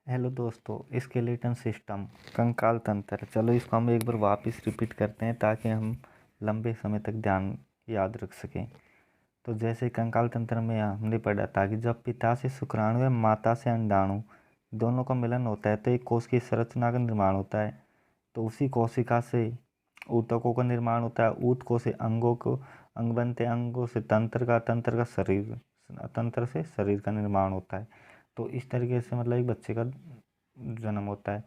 Hello दोस्तों, skeleton system कंकाल तंत्र। चलो इसको हम एक बार वापस रिपीट करते हैं ताकि हम लंबे समय तक ध्यान याद रख सकें। तो जैसे कंकाल तंत्र में हमने पढ़ा था कि जब पिता से शुक्राणु या माता से अंडाणु दोनों का मिलन होता है तो एक कोश की संरचना का निर्माण होता है। तो उसी कोशिका से ऊतकों का निर्माण होता है, ऊतकों से अंगों को अंग बनते हैं, अंगों से तंत्र का शरीर, तंत्र से शरीर का निर्माण होता है। तो इस तरीके से मतलब एक बच्चे का जन्म होता है।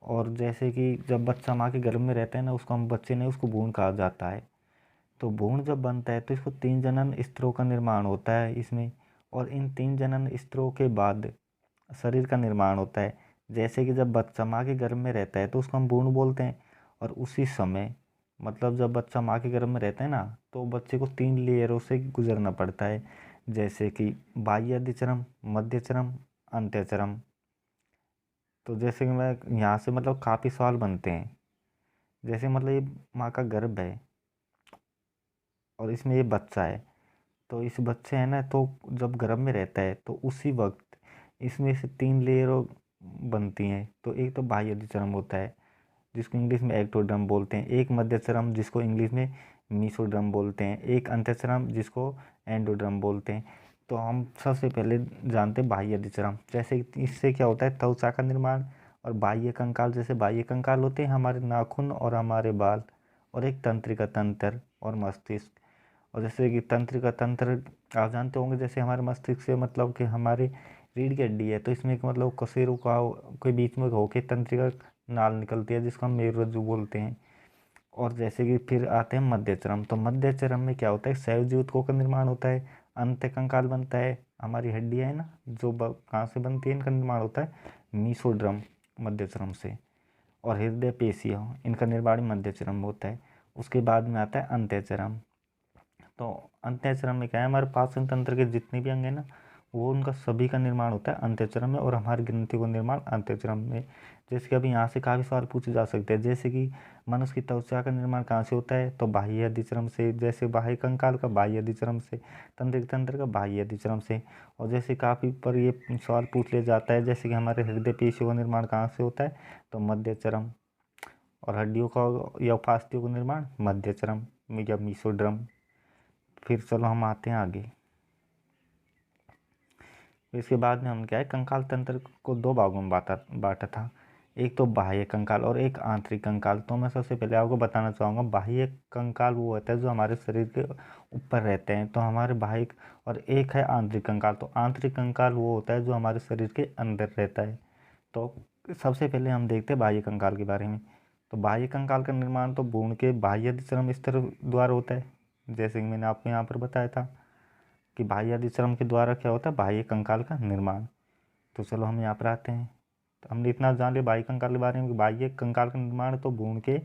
और जैसे कि जब बच्चा माँ के गर्भ में रहता है ना, उसको हम बच्चे नहीं, उसको भ्रूण कहा जाता है। तो भ्रूण जब बनता है तो इसको 3 जनन स्तरों का निर्माण होता है इसमें, और इन 3 जनन स्तरों के बाद शरीर का निर्माण होता है। जैसे कि जब बच्चा माँ के गर्भ में रहता है तो उसको हम भ्रूण बोलते हैं, और उसी समय मतलब जब बच्चा माँ के गर्भ में रहता है ना, तो बच्चे को 3 लेयरों से गुजरना पड़ता है। जैसे कि बाह्य अधिचरम, मध्य चरम, अंत्य चरम। तो जैसे कि मैं यहाँ से मतलब काफ़ी सवाल बनते हैं। जैसे मतलब ये माँ का गर्भ है और इसमें ये बच्चा है, तो इस बच्चे है ना, तो जब गर्भ में रहता है तो उसी वक्त इसमें से 3 लेयरों बनती हैं। तो एक तो बाह्य अधिचरम होता है जिसको इंग्लिश में एक्टोडर्म बोलते हैं, एक मध्यचरम जिसको इंग्लिश में मीसोडर्म बोलते हैं, एक अंत्यचरम जिसको एंडोडर्म बोलते हैं। तो हम सबसे पहले जानते हैं बाह्य अधिचरम। जैसे कि इससे क्या होता है, त्वचा का निर्माण। और बाह्य कंकाल, जैसे बाह्य कंकाल होते हैं हमारे नाखून और हमारे बाल, और एक तंत्रिका तंत्र और मस्तिष्क। और जैसे कि तंत्रिका तंत्र आप जानते होंगे, जैसे हमारे मस्तिष्क से मतलब कि हमारी रीढ़ की हड्डी है, तो इसमें एक मतलब कशेरुक का के बीच में होके तंत्रिका नाल निकलती है जिसको हम मेरुरज्जु बोलते हैं। और जैसे कि फिर आते हैं मध्यचरम। तो मध्यचरम में क्या होता है, सहज ऊतकों का निर्माण होता है, अंत्य कंकाल बनता है, हमारी हड्डियाँ है ना जो कहाँ से बनती है, इनका निर्माण होता है मीसोड्रम, मध्यचरम से। और हृदय पेशियाँ, इनका निर्माण मध्यचरम में होता है। उसके बाद में आता है अंत्यचरम। तो अंत्यचरम में क्या है, हमारे पाचन तंत्र के जितने भी अंग हैं ना, वो उनका सभी का निर्माण होता है अंत्यचरम में, और हमारी ग्रंथियों का निर्माण अंत्यचरम में। जैसे कि अभी यहाँ से काफ़ी सवाल पूछे जा सकते हैं, जैसे कि मनुष्य की त्वचा का निर्माण कहाँ से होता है, तो बाह्य अधिचरम से। जैसे बाह्य कंकाल का बाह्य अधिचरम से, तंत्रिका तंत्र का बाह्य अधिचरम से। और जैसे काफ़ी पर ये सवाल पूछ लिया जाता है, जैसे कि हमारे हृदय पेशियों का निर्माण कहाँ से होता है, तो मध्यचरम। और हड्डियों का या उपास्थियों का निर्माण मध्यचरम या मीसोड्रम। फिर चलो हम आते हैं आगे। इसके बाद में हम क्या है, कंकाल तंत्र को 2 भागों में बांटा था। एक तो बाह्य कंकाल और एक आंतरिक कंकाल। तो मैं सबसे पहले आपको बताना चाहूँगा, बाह्य कंकाल वो होता है जो हमारे शरीर के ऊपर रहते हैं, तो हमारे बाह्य। और एक है आंतरिक कंकाल। तो आंतरिक कंकाल वो होता है जो हमारे शरीर के अंदर रहता है। तो सबसे पहले हम देखते हैं बाह्य कंकाल के बारे में। तो बाह्य कंकाल का निर्माण तो भ्रूण के बाह्य अधिचरम स्तर द्वारा होता है, जैसे कि मैंने आपको यहाँ पर बताया था कि बाह्य अधिचरम के द्वारा क्या होता है, बाह्य कंकाल का निर्माण। तो चलो हम यहाँ पर आते हैं। तो हमने इतना जान लिया बाह्य कंकाल के बारे में कि बाह्य कंकाल का निर्माण तो भ्रूण के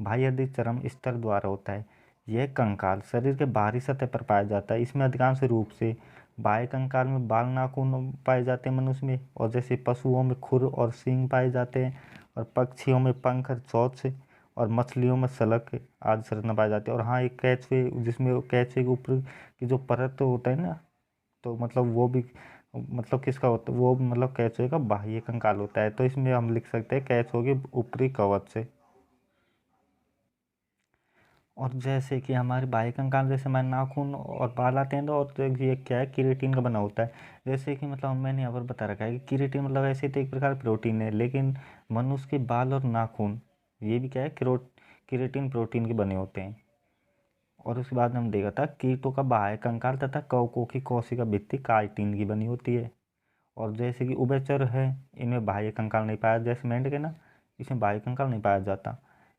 बाह्य अधिचरम स्तर द्वारा होता है। यह कंकाल शरीर के बाहरी सतह पर पाया जाता है। इसमें अधिकांश रूप से बाह्य कंकाल में बाल नाखून पाए जाते हैं मनुष्य में, और जैसे पशुओं में खुर और सींग पाए जाते हैं, और पक्षियों में पंख और चोंच, और मछलियों में सलक आदि संरचना पाई जाती है। और हाँ, एक कैचवे, जिसमें कैचवे के ऊपर की जो परत होता है ना, तो मतलब वो भी मतलब किसका होता है, वो मतलब कैचवे का बाह्य कंकाल होता है। तो इसमें हम लिख सकते हैं कैचवे के ऊपरी कवच से। और जैसे कि हमारे बाह्य कंकाल, जैसे हमारे नाखून और बाल आते हैं, तो और तो ये क्या है, केराटिन का बना होता है। जैसे कि मतलब मैंने यहाँ पर बता रखा है कि केराटिन मतलब ऐसे तो एक प्रकार प्रोटीन है, लेकिन मनुष्य के बाल और नाखून ये भी क्या है, केराटिन प्रोटीन के बने होते हैं। और उसके बाद हम देखा था कीटों का बाह्य कंकाल तथा कवकों की कोशिका भित्ति काइटिन की बनी होती है। और जैसे कि उभयचर है, इनमें बाह्य कंकाल नहीं पाया, जैसे मेंढक है ना, इसमें बाह्य कंकाल नहीं पाया जाता।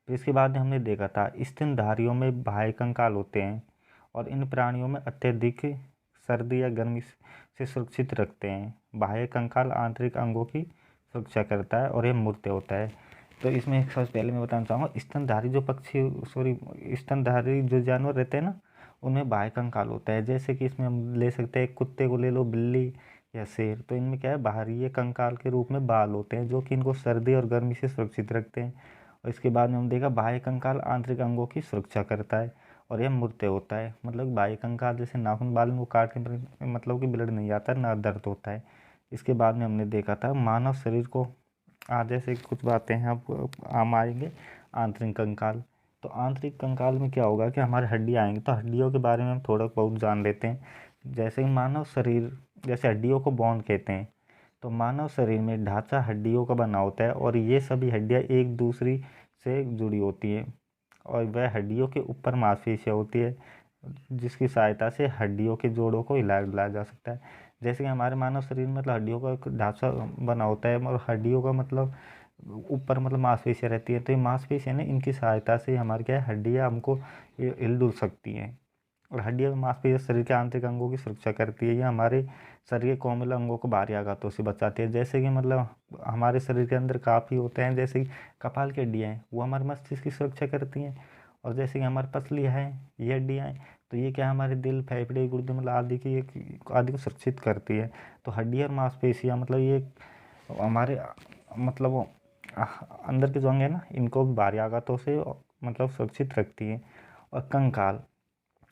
फिर इसके बाद हमने देखा था स्तनधारियों में बाह्य कंकाल होते हैं, और इन प्राणियों में अत्यधिक सर्दी या गर्मी से सुरक्षित रखते हैं। बाह्य कंकाल आंतरिक अंगों की सुरक्षा करता है, और यह मूर्त होता है। तो इसमें सबसे पहले मैं बताना चाहूँगा, स्तनधारी जो पक्षी सॉरी स्तनधारी जो जानवर रहते हैं ना, उनमें बाह्य कंकाल होता है। जैसे कि इसमें हम ले सकते हैं, कुत्ते को ले लो, बिल्ली या शेर। तो इनमें क्या है, बाहरी कंकाल के रूप में बाल होते हैं जो कि इनको सर्दी और गर्मी से सुरक्षित रखते हैं। और इसके बाद में हम देखा बाह्य कंकाल आंतरिक अंगों की सुरक्षा करता है, और यह मूर्त होता है। मतलब बाह्य कंकाल जैसे नाखून बाल को काटने पर मतलब कि ब्लड नहीं आता, ना दर्द होता है। इसके बाद में हमने देखा था मानव शरीर को, आज जैसे कुछ बातें हैं अब आम आएंगे। आंतरिक कंकाल, तो आंतरिक कंकाल में क्या होगा कि हमारे हड्डी आएंगे, तो हड्डियों के बारे में हम थोड़ा बहुत जान लेते हैं। जैसे मानव शरीर, जैसे हड्डियों को बोन कहते हैं, तो मानव शरीर में ढांचा हड्डियों का बना होता है और ये सभी हड्डियाँ एक दूसरी से जुड़ी होती हैं और वह हड्डियों के ऊपर मांसपेशियाँ होती है जिसकी सहायता से हड्डियों के जोड़ों को हिलाया डुलाया जा सकता है। जैसे कि हमारे मानव शरीर में मतलब हड्डियों का एक ढांचा बना होता है और हड्डियों का मतलब ऊपर मतलब मांसपेशियाँ रहती है, तो ये मांसपेशियाँ ना इनकी सहायता से हमारे क्या है हड्डियाँ हमको हिल डुल सकती हैं। और हड्डियाँ और मांसपेशियाँ शरीर के आंतरिक अंगों की सुरक्षा करती है, ये हमारे शरीर के कोमल अंगों को बाहरी आघातों से बचाती है। जैसे कि मतलब हमारे शरीर के अंदर काफ़ी होते हैं, जैसे कि कपाल की हड्डियाँ हैं वो हमारे मस्तिष्क की सुरक्षा करती हैं, और जैसे कि हमारे पसलियाँ हैं ये हड्डियाँ हैं तो ये क्या हमारे दिल फेफड़े गुर्दे मतलब आदि को सुरक्षित करती है। तो हड्डियाँ और मांसपेशियाँ मतलब ये हमारे मतलब अंदर के जो अंग है ना इनको बाहरी आघातों से मतलब सुरक्षित रखती है। और कंकाल,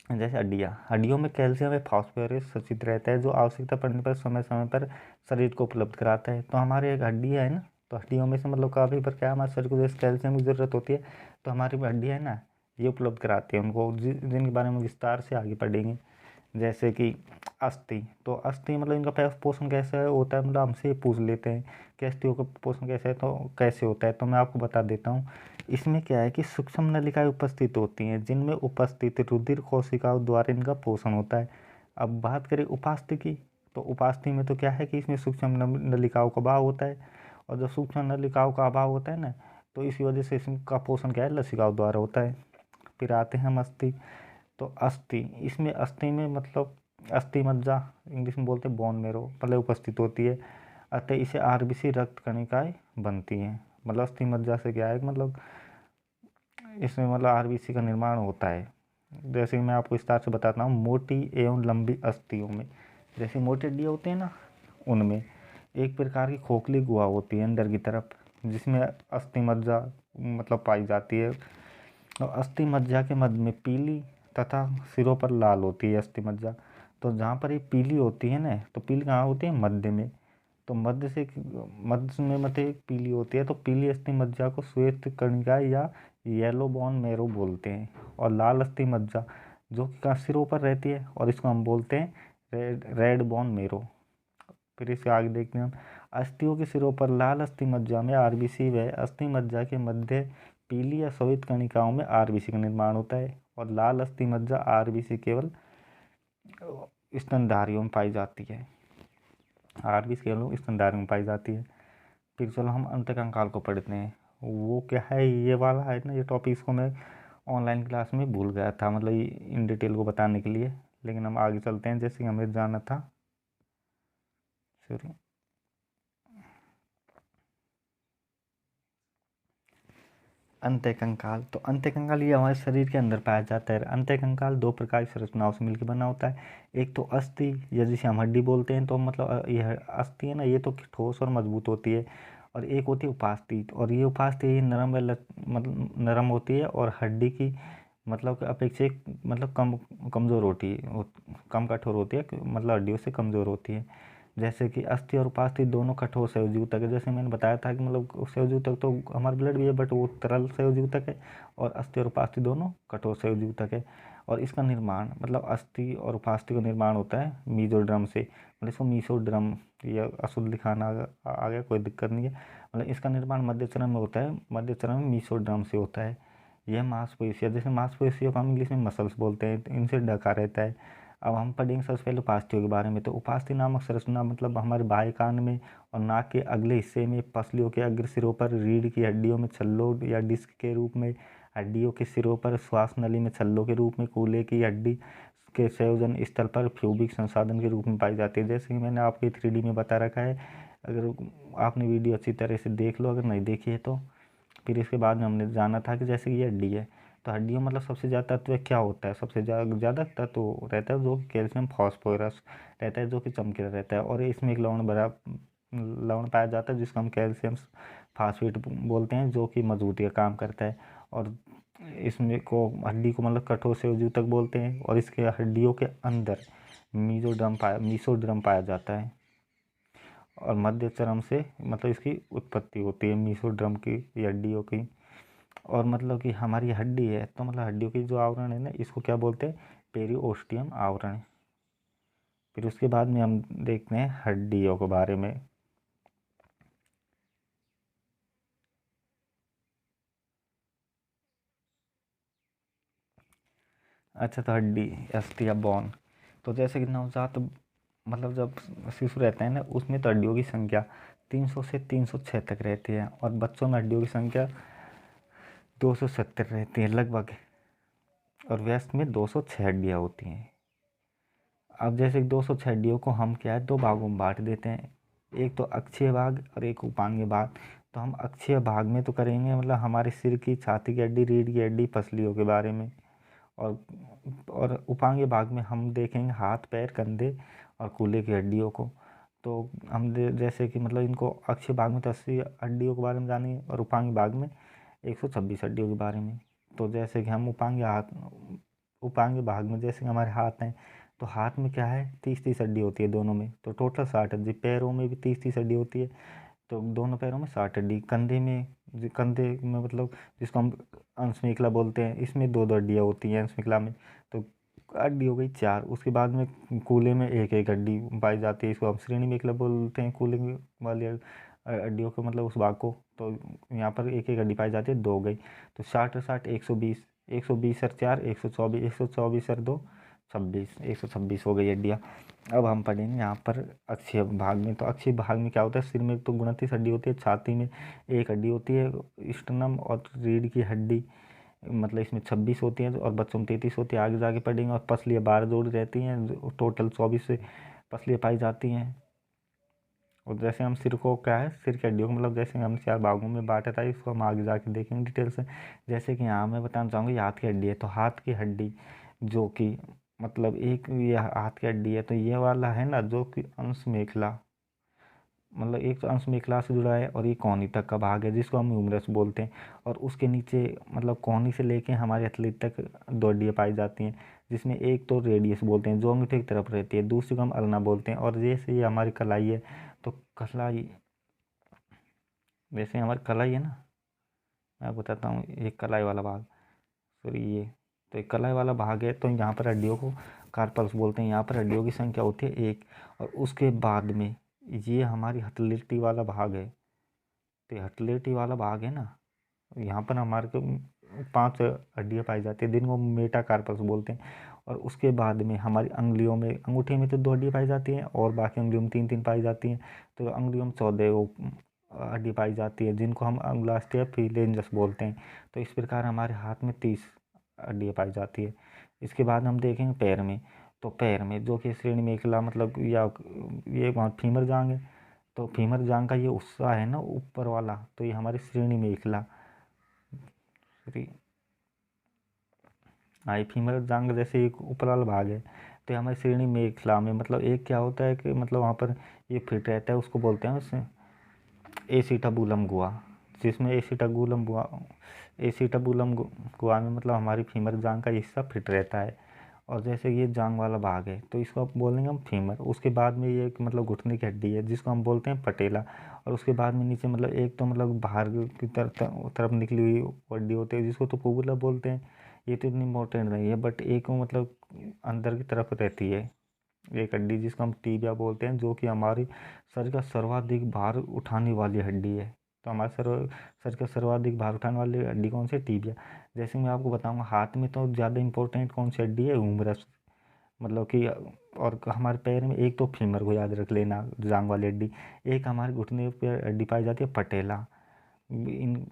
जैसे हड्डियों में कैल्शियम या फास्फोरस संचित रहता है जो आवश्यकता पड़ने पर समय समय पर शरीर को उपलब्ध कराता है। तो हमारे एक हड्डियाँ है ना, तो हड्डियों में से मतलब काफ़ी बार क्या हमारे शरीर को जैसे कैल्शियम की ज़रूरत होती है तो हमारी हड्डियाँ है ना ये उपलब्ध कराती है उनको, जिनके बारे में विस्तार से आगे पढ़ेंगे। जैसे कि अस्थि, तो अस्थि मतलब इनका पोषण कैसे होता है, मतलब हमसे पूछ लेते हैं कि अस्थियों का पोषण कैसे है, तो कैसे होता है तो मैं आपको बता देता हूँ। इसमें क्या है कि सूक्ष्म नलिकाएं उपस्थित होती हैं जिनमें उपस्थित रुधिर कोशिकाओं द्वारा इनका पोषण होता है। अब बात करें उपास्थि की, तो उपास्थि में तो क्या है कि इसमें सूक्ष्म नलिकाओं का अभाव होता है, और जब सूक्ष्म नलिकाओं का अभाव होता है ना तो इसी वजह से इसका पोषण क्या है लसिकाओं द्वारा होता है। फिर आते हैं हम अस्थि, तो अस्थि, इसमें अस्थि में मतलब अस्थि मज्जा इंग्लिश में बोलते हैं बोन मेरो मतलब उपस्थित होती है, अतः इसे आरबीसी रक्त कणिकाएं बनती हैं। मतलब अस्थि मज्जा से क्या है मतलब इसमें मतलब आरबीसी का निर्माण होता है। जैसे कि मैं आपको विस्तार से बताता हूँ, मोटी एवं लंबी अस्थियों में जैसे मोटी हड्डियाँ होती हैं ना उनमें एक प्रकार की खोखली गुहा होती है अंदर की तरफ जिसमें अस्थि मज्जा मतलब पाई जाती है। और अस्थि मज्जा के मध्य में पीली तथा सिरों पर लाल होती है अस्थि मज्जा। तो जहाँ पर ये पीली होती है ना तो पीली कहाँ होती है मध्य में, तो मध्य में मतलब पीली होती है, तो पीली अस्थि मज्जा को श्वेत कणिका या येलो बोन मैरो बोलते हैं। और लाल अस्थि मज्जा जो कि सिरों पर रहती है और इसको हम बोलते हैं रेड बोन मैरो। फिर इसके आगे देखते हैं हम, अस्थियों के सिरों पर लाल अस्थि मज्जा में आरबीसी व अस्थि मज्जा के मध्य पीली या श्वेत कणिकाओं में आरबीसी का निर्माण होता है। और लाल अस्थि मज्जा आरबीसी केवल स्तनधारियों में पाई जाती है, आरबीसी केवल स्तनधारियों में पाई जाती है। फिर चलो हम अंतकंकाल को पढ़ते हैं, वो क्या है ये वाला है ना, ये टॉपिक इसको मैं ऑनलाइन क्लास में भूल गया था मतलब इन डिटेल को बताने के लिए, लेकिन हम आगे चलते हैं जैसे कि हमें जाना था। सॉरी, अंतःकंकाल, तो अंतःकंकाल ये हमारे शरीर के अंदर पाया जाता है। अंतःकंकाल दो प्रकार की संरचनाओं से मिलकर बना होता है, एक तो अस्थि या जिसे हम हड्डी बोलते हैं, तो मतलब यह अस्थि है ना ये तो ठोस और मजबूत होती है, और एक होती है उपास्थि, और ये उपास्थि ये नरम मतलब नरम होती है और हड्डी की मतलब अपेक्षित मतलब कमज़ोर होती है, कम कठोर होती है, मतलब हड्डियों से कमज़ोर होती है। जैसे कि अस्थि और उपास्थि दोनों कठोर संयोजी ऊतक है, जैसे मैंने बताया था कि मतलब संयोजी ऊतक तो हमारा ब्लड भी है बट वो तरल संयोजी ऊतक है, और अस्थि और उपास्थि दोनों कठोर संयोजी ऊतक है। और इसका निर्माण मतलब अस्थि और उपास्थि का निर्माण होता है मीजोड्रम से, मतलब इसको मीसोड्रम या अशुद्ध लिखाना आ गया कोई दिक्कत नहीं है, मतलब इसका निर्माण मध्य चरण में होता है, मध्य चरण में मीसोड्रम से होता है। यह मांसपेशियाँ, जैसे मांसपेशियों को हम इंग्लिश में मसल्स बोलते हैं, इनसे ढका रहता है। अब हम पढ़ेंगे सबसे पहले उपास्थि के बारे में, तो उपास्थि नामक संरचना मतलब हमारे बाएं कान में और नाक के अगले हिस्से में पसलियों के अग्र सिरों पर रीढ़ की हड्डियों में छल्लों या डिस्क के रूप में, हड्डियों के सिरों पर श्वास नली में छल्लों के रूप में, कूल्हे की हड्डी के संयोजन स्थल पर फ्यूबिक संसाधन के रूप में पाई जाती है। जैसे कि मैंने आपके 3D में बता रखा है, अगर आपने वीडियो अच्छी तरह से देख लो, अगर नहीं देखी है तो। फिर इसके बाद में हमने जाना था कि जैसे कि ये हड्डी है, तो हड्डियों मतलब सबसे ज़्यादा तत्व क्या होता है, सबसे ज़्यादा तत्व रहता है जो कि कैल्शियम फास्फोरस रहता है जो कि चमकीला रहता है, और इसमें एक लवण पाया जाता है जिसको हम कैल्शियम फास्फेट बोलते हैं जो कि मजबूती का काम करता है। और इसमें को हड्डी को मतलब कठोर संयोजी तक बोलते हैं, और इसके हड्डियों के अंदर मीसोड्रम पाया जाता है। और मध्य चरम से मतलब इसकी उत्पत्ति होती है मीसोडर्म की ये हड्डियों की। और मतलब कि हमारी हड्डी है तो मतलब हड्डियों की जो आवरण है ना इसको क्या बोलते हैं, पेरिओस्टियम आवरण। फिर उसके बाद में हम देखते हैं हड्डियों के बारे में। अच्छा, तो हड्डी अस्थि या बोन, तो जैसे कि नवजात मतलब जब शिशु रहता है ना उसमें तो हड्डियों की संख्या 300 से 306 तक रहती है, और बच्चों में हड्डियों की संख्या 270 रहती है लगभग, और वयस्क में 206 हड्डियाँ होती हैं। अब जैसे कि 206 हड्डियों को हम क्या है दो भागों में बांट देते हैं, एक तो अक्षीय भाग और एक उपांगीय भाग। तो हम अक्षीय भाग में तो करेंगे मतलब हमारे सिर की, छाती की हड्डी, रीढ़ की हड्डी, पसलियों के बारे में। और उपांगीय भाग में हम देखेंगे हाथ, पैर, कंधे और कूल्हे की हड्डियों को। तो हम जैसे कि मतलब इनको अक्षीय भाग में तो 80 हड्डियों के बारे में जानेंगे, और उपांगीय भाग में 126 हड्डियों के बारे में। तो जैसे कि हम उपांगीय भाग में जैसे कि हमारे हाथ हैं, तो हाथ में क्या है 30-30 हड्डी होती है दोनों में, तो टोटल 60 हड्डी। पैरों में भी 30-30 हड्डी होती है, तो दोनों पैरों में 60 हड्डी। कंधे में मतलब जिसको हम अंशमेखला बोलते हैं, इसमें 2-2 हड्डियाँ होती हैं अंशमेखला में। तो हड्डी हो गई 4। उसके बाद में कूल्हे में 1-1 हड्डी पाई जाती है, इसको हम श्रेणी मेखला बोलते हैं, कूल्हे वाली हड्डियों को मतलब उस भाग को। तो यहाँ पर 1-1 हड्डी पाई जाती है, 2 हो गई। तो 60 और 60 120, 120 और 4 124, 124 और 2 26, 126 हो गई हड्डियाँ। अब हम पढ़ेंगे यहाँ पर अक्षीय भाग में। तो अक्षीय भाग में क्या होता है, सिर में तो 29 हड्डी होती है, छाती में 1 हड्डी होती है, स्टर्नम और रीढ़ की हड्डी मतलब इसमें 26 होती हैं, और बच्चों में 33 होती है, आगे जाके पढ़ेंगे। और पसलियाँ 12 जोड़ी रहती हैं, टोटल 24 से पसलियाँ पाई जाती हैं। और जैसे हम सिर को क्या है, सिर की हड्डियों को मतलब जैसे हम 4 भागों में बांटा था, इसको हम आगे जाके देखेंगे डिटेल से। जैसे कि यहाँ मैं बताना चाहूँगा, ये हाथ की हड्डी है, तो हाथ की हड्डी जो कि मतलब एक ये हाथ की हड्डी है, तो ये वाला है ना जो कि अंश मेखला, मतलब एक तो अंश मेखला से जुड़ा है, और ये कोहनी तक का भाग है जिसको हम ह्यूमरस बोलते हैं। और उसके नीचे मतलब कोहनी से लेके हमारे हथेली तक 2 हड्डियाँ पाई जाती हैं, जिसमें एक तो रेडियस बोलते हैं जो अंगूठे की तरफ रहती है, दूसरी को हम अल्ना बोलते हैं। और जैसे ये हमारी कलाई है, तो कलाई, वैसे हमारी कलाई है ना, मैं बताता हूँ, ये कलाई वाला भाग, सॉरी ये, तो एक कलाई वाला भाग है, तो यहाँ पर हड्डियों को कार्पल्स बोलते हैं। यहाँ पर हड्डियों की संख्या होती है 1। और उसके बाद में ये हमारी हथेली वाला भाग है, तो हथेली वाला भाग है ना, यहाँ पर हमारे को 5 हड्डियाँ पाई जाती है, जिनको मेटाकार्पस बोलते हैं। और उसके बाद में हमारी अंगुलियों में, अंगूठे में तो 2 हड्डियाँ पाई जाती हैं, और बाकी अंगुलियों में 3-3 पाई जाती हैं। तो अंगुलियों में 14 वो हड्डी पाई जाती है, जिनको हम अंगुलास्टी या फिलेंजस बोलते हैं। तो इस प्रकार हमारे हाथ में 30 हड्डियाँ पाई जाती है। इसके बाद हम देखेंगे पैर में। तो पैर में जो कि श्रेणी मेखला मतलब या ये वहाँ फीमर जांग है, तो फीमर जांग का ये हिस्सा है ना ऊपर वाला, तो ये हमारी श्रेणी मेखला, सॉरी आई फीमर जांग जैसे एक ऊपर वाला भाग है, तो ये हमारी श्रेणी मेखला में मतलब एक क्या होता है कि मतलब वहाँ पर ये फिट रहता है, उसको बोलते हैं उससे एसिटाबुलम गुहा, जिसमें एसिटाबुलम गुहा में मतलब हमारी फीमर जांग का हिस्सा फिट रहता है। और जैसे ये जांग वाला भाग है, तो इसको आप बोलेंगे हम फीमर। उसके बाद में ये एक मतलब घुटने की हड्डी है जिसको हम बोलते हैं पटेला। और उसके बाद में नीचे मतलब एक तो मतलब बाहर की तरफ निकली हुई हड्डी होती है जिसको तो फुबुला बोलते हैं। ये तो इतनी इंपॉर्टेंट नहीं है, बट एक मतलब अंदर की तरफ रहती है एक हड्डी जिसको हम टीबिया बोलते हैं, जो कि हमारी शरीर का सर्वाधिक भार उठाने वाली हड्डी है। तो हमारे शरीर का सर्वाधिक भार उठाने वाली हड्डी कौन सी है, टीबिया। जैसे मैं आपको बताऊंगा हाथ में तो ज़्यादा इंपॉर्टेंट कौन सी हड्डी है, ह्यूमरस, मतलब कि। और हमारे पैर में एक तो फीमर को याद रख लेना, जांग वाली हड्डी। एक हमारे घुटने पर हड्डी पाई जाती है पटेला। इन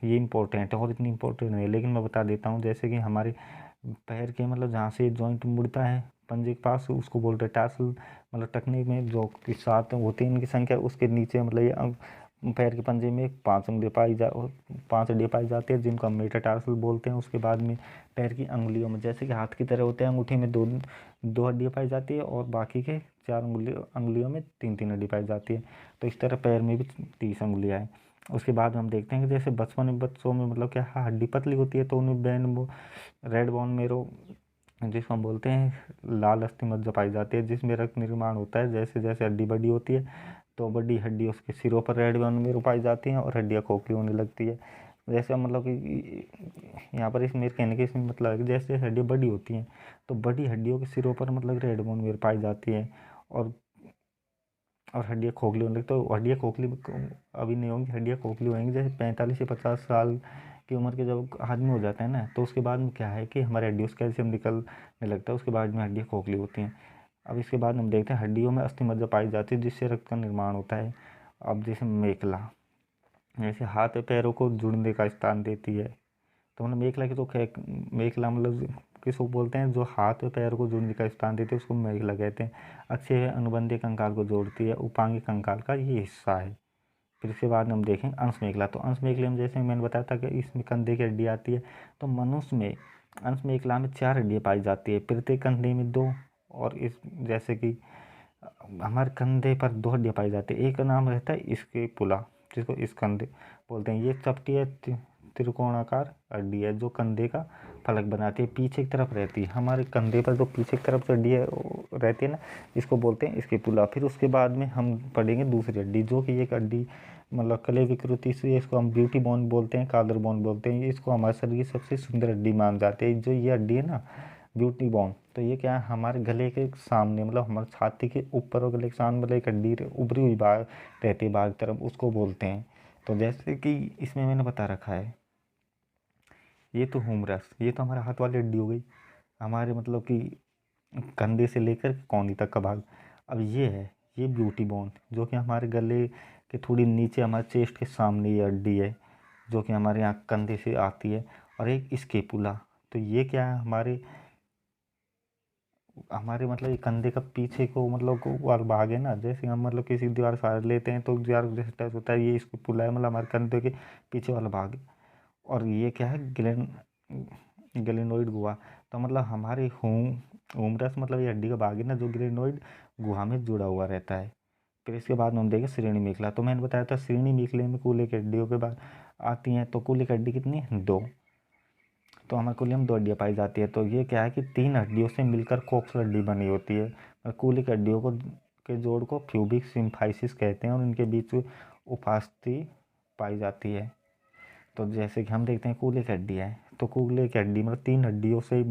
ये इंपॉर्टेंट है, और इतनी इंपॉर्टेंट नहीं है, लेकिन मैं बता देता हूँ। जैसे कि हमारे पैर के मतलब जहाँ से जॉइंट मुड़ता है पंजे के पास, उसको बोलते हैं टार्सल, मतलब टखने में जो कि 7 होती है इनकी संख्या, उसके नीचे मतलब ये पैर के पंजे में 5 उंगलियाँ 5 हड्डियाँ पाई जाती है, जिनको हम मेटाटार्सल बोलते हैं। उसके बाद में पैर की अंगुलियों में, जैसे कि हाथ की तरह होते हैं, अंगूठी में 2 हड्डियाँ पाई जाती है, और बाकी के 4 अंगुलियों में 3-3 हड्डी पाई जाती है। तो इस तरह पैर में भी 30 अंगुलियाँ हैं। उसके बाद हम देखते हैं कि जैसे बचपन में बच्चों में मतलब क्या हड्डी पतली होती है, तो उन्हें रेड बोन मेरो, जिसको हम बोलते हैं, लाल अस्थि मज्जा पाई जाती है, जिसमें रक्त निर्माण होता है। जैसे जैसे हड्डी बड़ी होती है, तो बड़ी हड्डी उसके सिरों पर रेड बोन में पाई जाती हैं और हड्डियाँ खोखली होने लगती है। जैसे मतलब कि यहाँ पर इस मेरे कहने के इसमें मतलब है कि जैसे हड्डियाँ बड़ी होती हैं तो बड़ी हड्डियों के सिरों पर मतलब रेड बोन में पाई जाती है और हड्डियाँ खोखली होने लगती, तो हड्डियाँ खोखली अभी नहीं होंगी, हड्डियाँ खोखली होंगी जैसे 45 से 50 साल की उम्र के जब आदमी हो जाता है ना, तो उसके बाद में क्या है कि हमारे हड्डियों से कैल्शियम निकलने लगता है, उसके बाद में हड्डियाँ खोखली होती हैं। अब इसके बाद हम देखते हैं हड्डियों में अस्थि मज्जा पाई जाती है जिससे रक्त का निर्माण होता है। अब जैसे मेखला, जैसे हाथ पैरों को जुड़ने का स्थान देती है, तो मतलब मेखला की तो मेखला मतलब किसको बोलते हैं, जो हाथ पैर को जोड़ने का स्थान देते हैं उसको मेखला कहते हैं। अक्षय अनुबंधी कंकाल को जोड़ती है, उपांगी कंकाल का ये हिस्सा है। फिर इसके बाद हम देखेंगे अंश मेखला। तो अंश मेखले में जैसे मैंने बताया था कि इसमें कंधे की हड्डी आती है, तो मनुष्य में अंश मेखला में 4 हड्डियाँ पाई जाती है, प्रत्येक कंधे में 2, और इस जैसे कि हमारे कंधे पर 2 हड्डियाँ पाई जाती है। एक का नाम रहता है इसके पुला, जिसको इस कंधे बोलते हैं। ये चपटी है त्रिकोणाकार हड्डी है जो कंधे का फलक बनाती है, पीछे की तरफ रहती है। हमारे कंधे पर जो पीछे की तरफ हड्डी है रहती है ना, इसको बोलते हैं इसके पुला। फिर उसके बाद में हम पढ़ेंगे दूसरी हड्डी, जो कि एक हड्डी मतलब कले विकृति से, इसको हम ब्यूटी बोन बोलते हैं, कादर बोन बोलते हैं। इसको हमारे शरीर की सबसे सुंदर हड्डी मान जाते हैं जो ये हड्डी है ना, ब्यूटी बोन। तो ये क्या है, हमारे गले के सामने मतलब हमारे छाती के ऊपर और गले के सामने मतलब एक हड्डी उभरी हुई भाग रहती है बाहर की तरफ, उसको बोलते हैं। तो जैसे कि इसमें मैंने बता रखा है, ये तो ह्यूमरस, ये तो हमारे हाथ वाली हड्डी हो गई, हमारे मतलब कि कंधे से लेकर कोहनी तक का भाग। अब ये है, ये ब्यूटी बोन, जो कि हमारे गले के थोड़ी नीचे हमारे चेस्ट के सामने ये हड्डी है, जो कि हमारे यहाँ कंधे से आती है। और एक स्केपुला, तो ये क्या है, हमारे मतलब ये कंधे का पीछे को मतलब वाला भाग है ना, जैसे हम मतलब किसी दीवार सहारा लेते हैं तो दीवार जैसे टच होता है, ये स्केपुला है मतलब हमारे कंधे के पीछे वाला भाग। और ये क्या है, ग्लेनोइड गुहा। तो मतलब हमारे ह्यूमरस मतलब ये हड्डी का भाग है ना, जो ग्लेनोइड गुहा में जुड़ा हुआ रहता है। फिर इसके बाद में हम देखें श्रेणी मेखला। तो मैंने बताया था श्रेणी मेखले में कूल्हे की हड्डियों के बाद आती हैं, तो कूल्हे की हड्डी कितनी है, 2। तो हमारे कूल्हे में 2 हड्डियाँ पाई जाती है। तो ये क्या है कि 3 हड्डियों से मिलकर कोक्स हड्डी बनी होती है। और कूल्हे की हड्डियों को के जोड़ को प्यूबिक सिम्फाइसिस कहते हैं और इनके बीच उपास्थि पाई जाती है। तो जैसे कि हम देखते हैं कूल्हे की हड्डी है, तो कूल्हे की हड्डी मतलब 3 हड्डियों से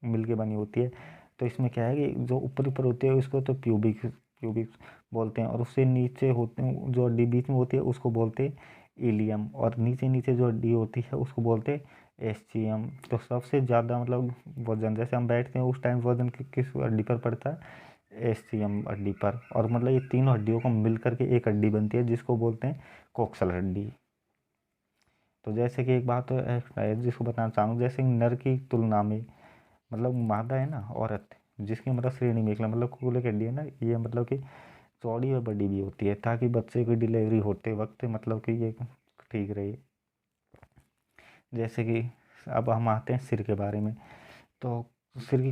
मिलके बनी होती है। तो इसमें क्या है कि जो ऊपर होती है उसको तो प्यूबिक प्यूबिक बोलते हैं, और उससे नीचे होते हैं जो हड्डी बीच में होती है उसको बोलते हैं इलियम, और नीचे नीचे जो हड्डी होती है उसको बोलते हैं एस्चियम। तो सबसे ज़्यादा मतलब वजन, जैसे हम बैठते हैं उस टाइम वजन किस हड्डी पर पड़ता है, एस्चियम हड्डी पर। और मतलब ये तीनों हड्डियों को मिलकर के एक हड्डी बनती है जिसको बोलते हैं कोक्सल हड्डी। तो जैसे कि एक बात है जिसको बताना चाहूँगा, जैसे नर की तुलना में मतलब मादा है ना, औरत जिसकी मतलब श्रेणी मेखला मतलब कूल्हे की हड्डी है ना, ये मतलब कि चौड़ी और बड़ी भी होती है, ताकि बच्चे की डिलीवरी होते वक्त मतलब कि ये ठीक रहे। जैसे कि अब हम आते हैं सिर के बारे में। तो सिर की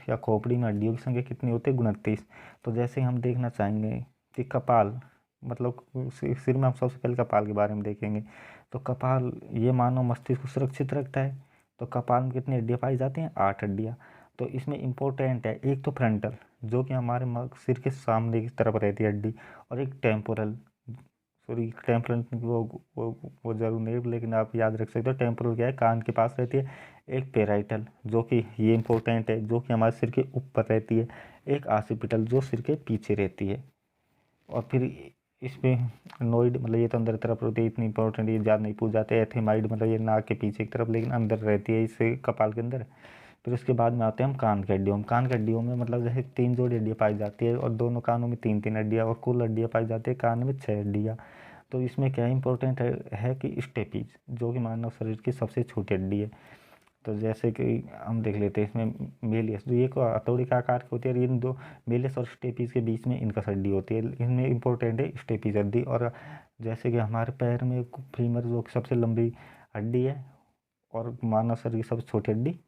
या खोपड़ी में हड्डियों की संख्या कितनी होती है, 29। तो जैसे हम देखना चाहेंगे कि कपाल मतलब सिर में हम सबसे पहले कपाल के बारे में देखेंगे। तो कपाल ये मानव मस्तिष्क को सुरक्षित रखता है। तो कपाल में कितनी हड्डियाँ पाई जाती हैं, 8 हड्डियाँ। तो इसमें इम्पोर्टेंट है, एक तो फ्रंटल जो कि हमारे सिर के सामने की तरफ रहती है हड्डी, और एक टेम्पोरल, सॉरी टेम्पोरल वो जरूर नहीं, लेकिन आप याद रख सकते हो टेम्पोरल क्या है, कान के पास रहती है। एक पेराइटल जो कि ये इंपॉर्टेंट है, जो कि हमारे सिर के ऊपर रहती है। एक आसिपिटल जो सिर के पीछे रहती है। और फिर इसमें नोइड मतलब ये तो अंदर तरफ होती है, इतनी इंपॉर्टेंट ये ज़्यादा नहीं पूछ जाते। एथेमाइड मतलब ये नाक के पीछे की तरफ लेकिन अंदर रहती है, इससे कपाल के अंदर। फिर उसके बाद में आते हैं हम कान की हड्डियों में। कान की हड्डियों में मतलब जैसे 3 जोड़ी हड्डियाँ पाई जाती है, और दोनों कानों में 3-3 हड्डियाँ, और कुल हड्डियाँ पाई जाती है कान में 6 हड्डियाँ। तो इसमें क्या इंपॉर्टेंट है कि स्टेपीज जो कि मानव शरीर की सबसे छोटी हड्डी है। तो जैसे कि हम देख लेते हैं इसमें मेलियस, जो ये को हथौड़ी का आकार की होती है, और इन दो मेलियस और स्टेपीज के बीच में इनका हड्डी होती है, इनमें इंपॉर्टेंट है स्टेपीज हड्डी। और जैसे कि हमारे पैर में फीमर जो कि सबसे लंबी हड्डी है, और मानव शरीर की सबसे छोटी हड्डी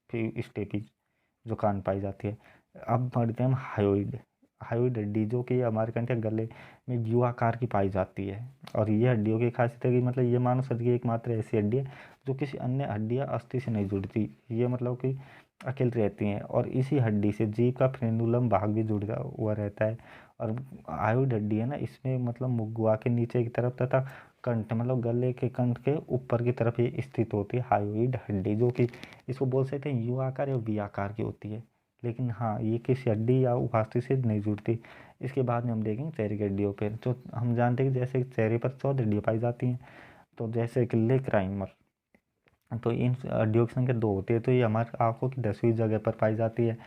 फिर स्टेपीज जो कान पाई जाती है। अब बढ़ते हैं हम हायोइड। हायोइड हड्डी जो कि हमारे कंठ गले में यू आकार की पाई जाती है, और ये हड्डियों की खासियत है कि मतलब ये मानव शरीर की एकमात्र ऐसी हड्डी है जो किसी अन्य हड्डी या अस्थि से नहीं जुड़ती। ये मतलब कि अकेले रहती हैं और इसी हड्डी से जीभ का फ्रेनुलम भाग भी जुड़ा हुआ रहता है। और हायोइड हड्डी है ना, इसमें मतलब मुगवा के नीचे की तरफ तथा कंठ मतलब गले के कंठ के ऊपर की तरफ ये स्थित होती है हायोइड हड्डी, जो कि इसको बोल सकते हैं यू आकार या वी आकार की होती है। लेकिन हाँ, ये किसी हड्डी या उपास्थि से नहीं जुड़ती। इसके बाद में हम देखेंगे चेहरे की हड्डियों पर। तो हम जानते हैं कि जैसे चेहरे पर 14 हड्डियाँ पाई जाती हैं, तो जैसे कि लेग राइमर, तो इन हड्डियों की संख्या 2 होती है, तो ये हमारी आंखों की 10वीं जगह पर पाई जाती है।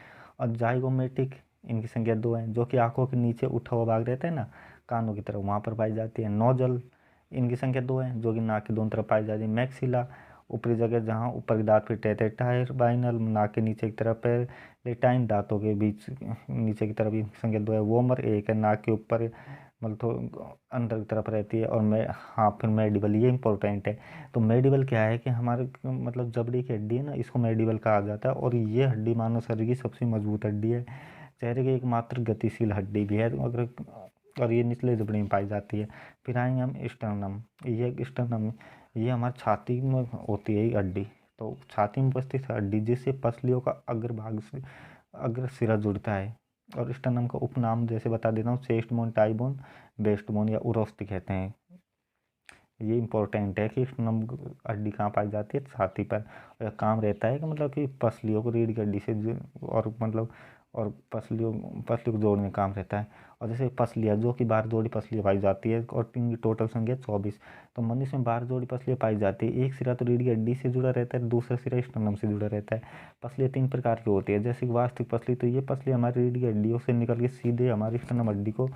और जाइगोमेटिक, इनकी संख्या 2 है, जो कि आंखों के नीचे उठा हुआ भाग रहता है ना कानों की तरफ, वहाँ पर पाई जाती है। नोजल, इनकी संख्या 2 है, जो कि नाक के दोनों तरफ पाई जाती है। मैक्सिला, ऊपरी जगह जहाँ ऊपर के दांत फिट रहते हैं। टायरबाइनल, नाक के नीचे की तरफ है। लेटाइन, दांतों के बीच नीचे की तरफ, इनकी संख्या 2 है। वोमर, एक है, नाक के ऊपर मतलब तो अंदर की तरफ रहती है। और मैं हाँ, फिर मेडिबल, ये इंपॉर्टेंट है। तो मेडिबल क्या है कि हमारे मतलब जबड़े की हड्डी है ना, इसको मेडिबल कहा जाता है। और ये हड्डी मानव शरीर की सबसे मजबूत हड्डी है। चेहरे की एकमात्र गतिशील हड्डी भी है, अगर और ये निचले जबड़े में पाई जाती है। फिर आएंगे हम स्टर्नम। ये हमारी छाती में होती है ये हड्डी। तो छाती में उपस्थित हड्डी जिससे पसलियों का अग्रभाग से अग्र सिरा जुड़ता है। और स्टर्नम का उपनाम जैसे बता देता हूँ, chest bone, tie bone, waist bone या उरोस्थि कहते हैं। ये इंपॉर्टेंट है कि स्टर्नम हड्डी कहाँ पाई जाती है, छाती पर। और काम रहता है कि मतलब कि पसलियों को रीढ़ की हड्डी से और मतलब और पसलियों को जोड़ने का काम रहता है। और जैसे पसलियाँ, जो कि 12 जोड़ी पसलियाँ पाई जाती है और इनकी टोटल संख्या 24। तो मनुष्य में 12 जोड़ी पसलियाँ पाई जाती है। एक सिरा तो रीढ़ की हड्डी से जुड़ा रहता है, दूसरा सिरा स्टर्नम से जुड़ा रहता है। पसलियाँ 3 प्रकार की होती है, जैसे कि वास्तविक पसली, तो ये पसली हमारी रीढ़ की हड्डियों से निकल के सीधे हमारी स्टर्नम हड्डी को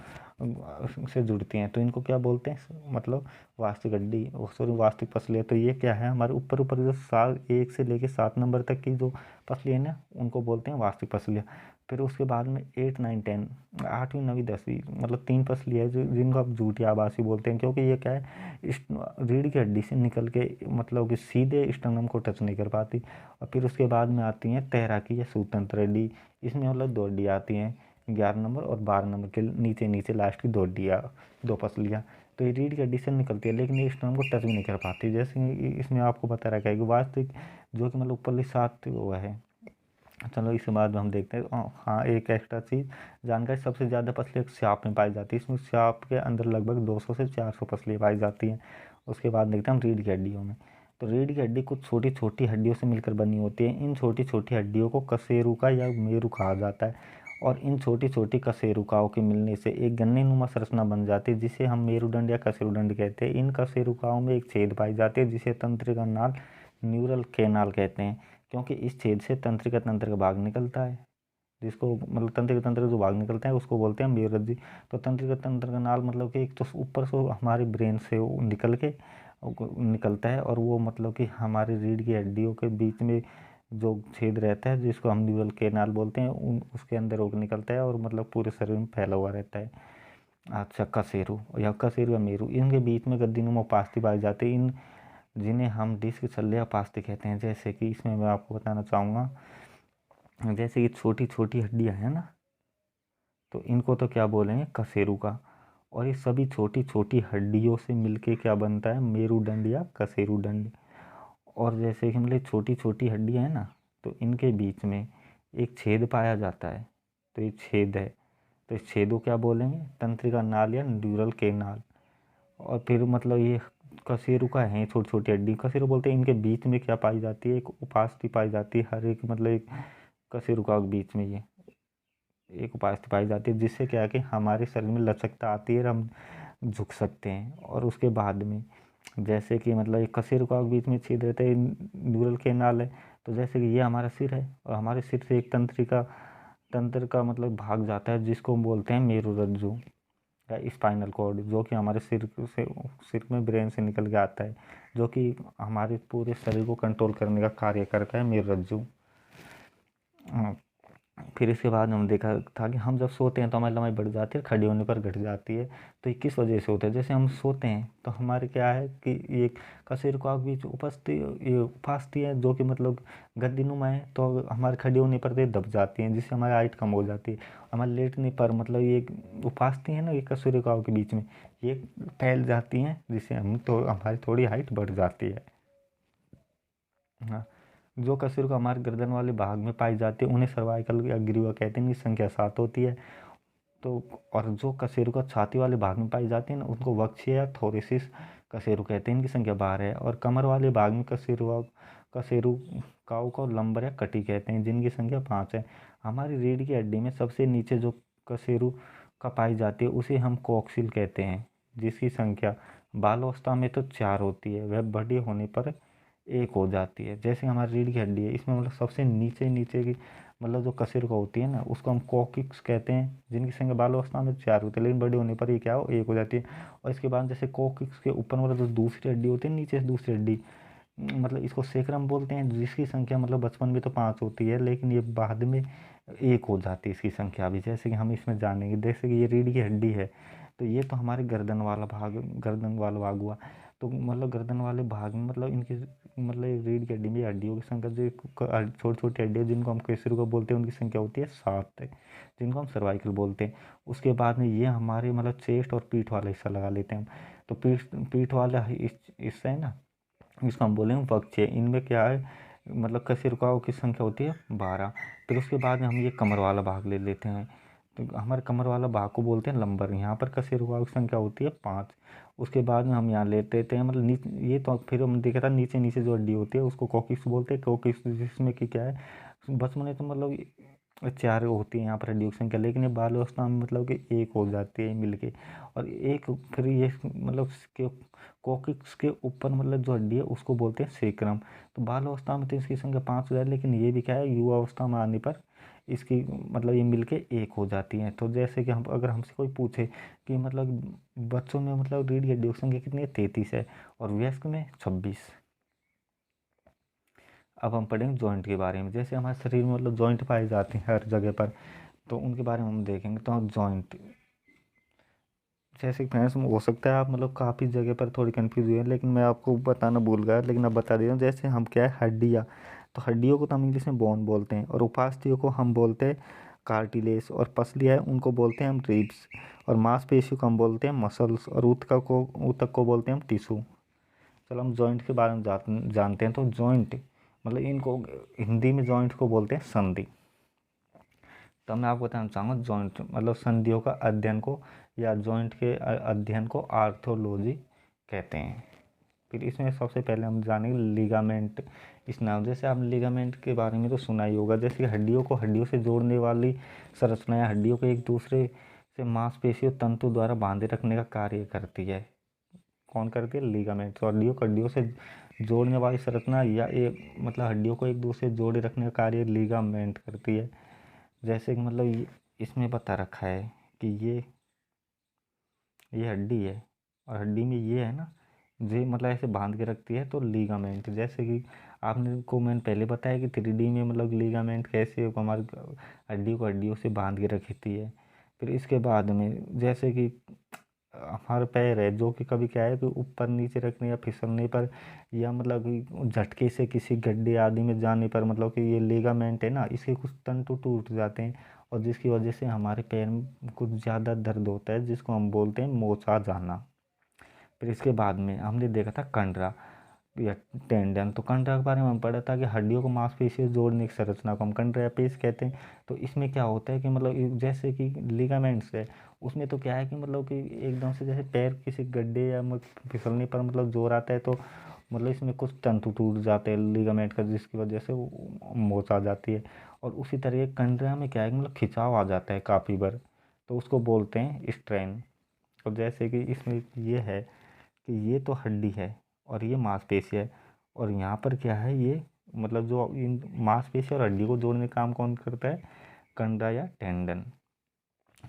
से जुड़ती हैं, तो इनको क्या बोलते हैं, मतलब वास्तविक हड्डी, सॉरी वास्तविक पसलियाँ। तो ये क्या है, हमारे ऊपर ऊपर जो 1 से लेके 7 नंबर तक की जो पसलियाँ ना, उनको बोलते हैं वास्तविक पसलियाँ। फिर उसके बाद में 8, 9, 10, 8वीं, 9वीं, 10वीं मतलब 3 पसलियाँ है जिनको आप झूठी आबासी बोलते हैं, क्योंकि ये क्या है, इस रीढ़ की हड्डी से निकल के मतलब कि सीधे स्टर्नम को टच नहीं कर पाती। और फिर उसके बाद में आती हैं तैराकी या सूतंत्र हड्डी। इसमें मतलब 2 हड्डियाँ आती हैं, 11 नंबर और 12 नंबर के नीचे नीचे लास्ट की 2 हड्डियाँ, 2 पसलियाँ। तो ये रीढ़ की हड्डी से निकलती है, लेकिन ये स्टर्नम को टच भी नहीं कर पाती। जैसे इसमें आपको बता रखा है कि वास्तविक जो कि मतलब ऊपरली 7 वो है। चलो इसके बाद हम देखते हैं, हाँ एक एक्स्ट्रा चीज़ जानकारी, सबसे ज़्यादा पसलियाँ सांप में पाई जाती है। इसमें सांप के अंदर लगभग 200 से 400 पसलियाँ पाई जाती हैं। उसके बाद देखते हैं हम रीढ़ की हड्डियों में। तो रीढ़ की हड्डी कुछ छोटी छोटी हड्डियों से मिलकर बनी होती है। इन छोटी छोटी हड्डियों को कशेरुका या मेरु कहा जाता है। और इन छोटी छोटी कशेरुकाओं के मिलने से एक गन्नेनुमा संरचना बन जाती है, जिसे हम मेरुदंड या कशेरुदंड कहते हैं। इन कशेरुकाओं में एक छेद पाई जाती है, जिसे तंत्रिका नाल, न्यूरल कैनाल कहते हैं, क्योंकि इस छेद से तंत्रिका तंत्र का भाग निकलता है, जिसको मतलब तंत्रिका तंत्र का जो भाग निकलता है उसको बोलते हैं मेरुरज्जु। तो तंत्रिका तंत्र का नाल मतलब कि एक तो ऊपर से हमारे ब्रेन से वो निकलता है, और वो मतलब कि हमारी रीढ़ की हड्डियों के बीच में जो छेद रहता है, जिसको हम न्यूरल कैनाल बोलते हैं, उसके अंदर वो निकलता है और मतलब पूरे शरीर में फैला हुआ रहता है। अच्छा, कशेरु या मेरु, इनके बीच में गद्दीनुमा उपास्थि पाई जाती है, इन जिन्हें हम डिस्क छल्ले उपास्थि कहते हैं। जैसे कि इसमें मैं आपको बताना चाहूँगा, जैसे ये छोटी छोटी हड्डियाँ हैं ना, तो इनको तो क्या बोलेंगे, कशेरुका। और ये सभी छोटी छोटी हड्डियों से मिलके क्या बनता है, मेरुदंड या कशेरुदंड। और जैसे कि मतलब छोटी छोटी हड्डियाँ हैं ना, तो इनके बीच में एक छेद पाया जाता है, तो ये छेद है, तो इस छेद को क्या बोलेंगे, तंत्रिका नाल या न्यूरल कैनाल। और फिर मतलब ये कशेरुका है, छोटी छोटी हड्डी कशेरु बोलते हैं। इनके बीच में क्या पाई जाती है, एक उपास्थि पाई जाती है, हर एक मतलब एक कशेरुका के बीच में ये एक उपास्थि पाई जाती है, जिससे क्या है कि हमारे शरीर में लचकता आती है और हम झुक सकते हैं। और उसके बाद में जैसे कि मतलब एक कशेरुका के बीच में छेद रहता है, न्यूरल कैनाल है। तो जैसे कि ये हमारा सिर है, और हमारे सिर से एक तंत्र का मतलब भाग जाता है, जिसको हम बोलते हैं मेरुरज्जु या स्पाइनल कॉर्ड, जो कि हमारे सिर में ब्रेन से निकल के आता है, जो कि हमारे पूरे शरीर को कंट्रोल करने का कार्य करता है, मेरुरज्जु। फिर इसके बाद हम देखा था कि हम जब सोते हैं तो हमारी लंबाई बढ़ जाती है, खड़े होने पर घट जाती है। तो ये किस वजह से होता है, जैसे हम सोते हैं तो हमारे क्या है कि ये कशेरुका के बीच उपास्थि है, जो कि मतलब गद्दीनुमा है, तो हमारे खड़े होने पर ये दब जाती हैं, जिससे हमारी हाइट कम हो जाती है। हमारे लेटने पर मतलब ये उपास्थि है ना, ये कशेरुकाओं के बीच में ये फैल जाती हैं, जिससे हम तो हमारी थोड़ी हाइट बढ़ जाती है। हाँ, जो कशेरुका हमारे गर्दन वाले भाग में पाई जाती है उन्हें सर्वाइकल या ग्रीवा कहते हैं, इनकी संख्या 7 होती है। तो और जो कशेरुका छाती वाले भाग में पाई जाती है ना उनको वक्षीय या थोरेसिस कशेरु कहते हैं, इनकी संख्या 12 है। और कमर वाले भाग में कशेरुकाओं को लंबर या कटी कहते हैं, जिनकी संख्या 5 है। हमारी रीढ़ की हड्डी में सबसे नीचे जो कशेरुका पाई जाती है उसे हम कोक्सील कहते हैं, जिसकी संख्या बालावस्था में तो 4 होती है, वह बड़े होने पर 1 हो जाती है। जैसे हमारी रीढ़ की हड्डी है, इसमें मतलब सबसे नीचे नीचे की मतलब जो कशेरुका होती है ना उसको हम कोकिक्स कहते हैं, जिनकी संख्या बालावस्था में 4 होती है, लेकिन बड़े होने पर ये क्या हो 1 हो जाती है। और इसके बाद जैसे कोकिक्स के ऊपर मतलब जो दूसरी हड्डी होती है, नीचे से दूसरी हड्डी, मतलब इसको सेक्रम बोलते हैं, जिसकी संख्या मतलब बचपन में तो 5 होती है, लेकिन ये बाद में 1 हो जाती है इसकी संख्या भी। जैसे कि हम इसमें जानेंगे, जैसे कि ये रीढ़ की हड्डी है, तो ये तो हमारे गर्दन वाला भाग हुआ। तो मतलब गर्दन वाले भाग में मतलब इनकी मतलब रीढ़ की हड्डी में हड्डियों की संख्या जो छोटी छोटी हड्डी है जिनको हम कशेरुका बोलते हैं, उनकी संख्या होती है 7 है, जिनको हम सर्वाइकल बोलते हैं। उसके बाद में ये हमारे मतलब चेस्ट और पीठ वाला हिस्सा लगा लेते हैं हम। तो पीठ वाला हिस्सा है ना, इसको हम बोलेंगे वक्ष। इनमें क्या है मतलब कशेरुकाओं की संख्या होती है 12। फिर उसके बाद में हम ये कमर वाला भाग ले लेते हैं, तो हमारे कमर वाला भाग को बोलते हैं लंबर। यहाँ पर कशेरुकाओं की संख्या होती है 5। उसके बाद में हम यहाँ ले लेते हैं मतलब ये तो फिर हम देखा था नीचे नीचे जो हड्डी होती है उसको कोकिक्स बोलते हैं। कोकिक्स जिसमें कि क्या है बचपन में तो मतलब 4 होती है यहाँ पर हड्डियों की संख्या, लेकिन ये बाल अवस्था में मतलब कि 1 हो जाती है मिलके। और एक फिर ये मतलब कोकिक्स के ऊपर मतलब जो हड्डी है उसको बोलते हैं सेक्रम। तो बाल अवस्था में तो इसकी संख्या 5 हो जाती है, लेकिन ये भी क्या है युवा अवस्था में आने पर इसकी मतलब ये मिलके 1 हो जाती है। तो जैसे कि हम अगर हमसे कोई पूछे कि मतलब बच्चों में मतलब रीढ़ की हड्डियों की संख्या कितनी है 33 है, और वयस्क में 26। अब हम पढ़ेंगे जॉइंट के बारे में। जैसे हमारे शरीर में मतलब जॉइंट पाए जाते हैं हर जगह पर, तो उनके बारे में हम देखेंगे। तो जॉइंट जैसे फ्रेंड्स हो सकता है आप मतलब काफ़ी जगह पर थोड़ी कन्फ्यूज हुई है, लेकिन मैं आपको बताना भूल गया, लेकिन अब बता दे रहा हूँ। जैसे हम क्या है हड्डियाँ, तो हड्डियों को तो हम इंग्लिश में बोन बोलते हैं, और उपास्थियों को हम बोलते हैं कार्टिलेज, और पसलियाँ है उनको बोलते हैं हम रिब्स, और मांसपेशियों को हम बोलते हैं मसल्स, और ऊतक को बोलते हैं हम टिश्यू। चलो हम जॉइंट के बारे में जानते हैं। तो जॉइंट मतलब इनको हिंदी में जॉइंट को बोलते हैं संधि। तो मैं आपको बताना चाहूँगा जॉइंट मतलब संधियों का अध्ययन को या जॉइंट के अध्ययन को आर्थोलॉजी कहते हैं। फिर इसमें सबसे पहले हम जानेंगे लिगामेंट। इस नाम जैसे आपने लिगामेंट के बारे में तो सुना ही होगा, जैसे हड्डियों को हड्डियों से जोड़ने वाली संरचना या हड्डियों को एक दूसरे से मांसपेशियों तंतु द्वारा बांधे रखने का कार्य करती है। कौन करती है? लिगामेंट। तो हड्डियों को हड्डियों से जोड़ने वाली संरचना या एक मतलब हड्डियों को एक दूसरे से जोड़े रखने का कार्य लिगामेंट करती है। जैसे कि मतलब इसमें बता रखा है कि ये हड्डी है, और हड्डी में ये है ना जो मतलब ऐसे बांध के रखती है, तो लीगामेंट। जैसे कि आपने को मैंने पहले बताया कि 3D में मतलब लीगामेंट कैसे हमारी हड्डी को हड्डियों से बांध के रखती है। फिर इसके बाद में जैसे कि हमारा पैर है जो कि कभी क्या है कि ऊपर नीचे रखने या फिसलने पर या मतलब कि झटके से किसी गड्ढे आदि में जाने पर मतलब कि ये लिगामेंट है ना इसके कुछ तंतु टूट जाते हैं, और जिसकी वजह से हमारे पैर में कुछ ज़्यादा दर्द होता है, जिसको हम बोलते हैं मोचा जाना। फिर इसके बाद में हमने देखा था कंडरा या टेंडन। तो कंडरा के बारे में हम पढ़ा था कि हड्डियों को मांसपेशियों से जोड़ने की संरचना को हम कंडरापेश कहते हैं। तो इसमें क्या होता है कि मतलब जैसे कि लिगामेंट्स है उसमें तो क्या है कि मतलब कि एकदम से जैसे पैर किसी गड्ढे या फिसलने पर मतलब जोर आता है, तो मतलब इसमें कुछ तंतु टूट जाते हैं लिगामेंट का, जिसकी वजह से वो मोच आ जाती है। और उसी तरह कंडरा में क्या है कि मतलब खिंचाव आ जाता है काफ़ी बार, तो उसको बोलते हैं स्ट्रेन। और जैसे कि इसमें ये है कि ये तो हड्डी है और ये मांसपेशी है, और यहाँ पर क्या है ये मतलब जो इन मांसपेशी और हड्डी को जोड़ने का काम कौन करता है? कंडरा या टेंडन।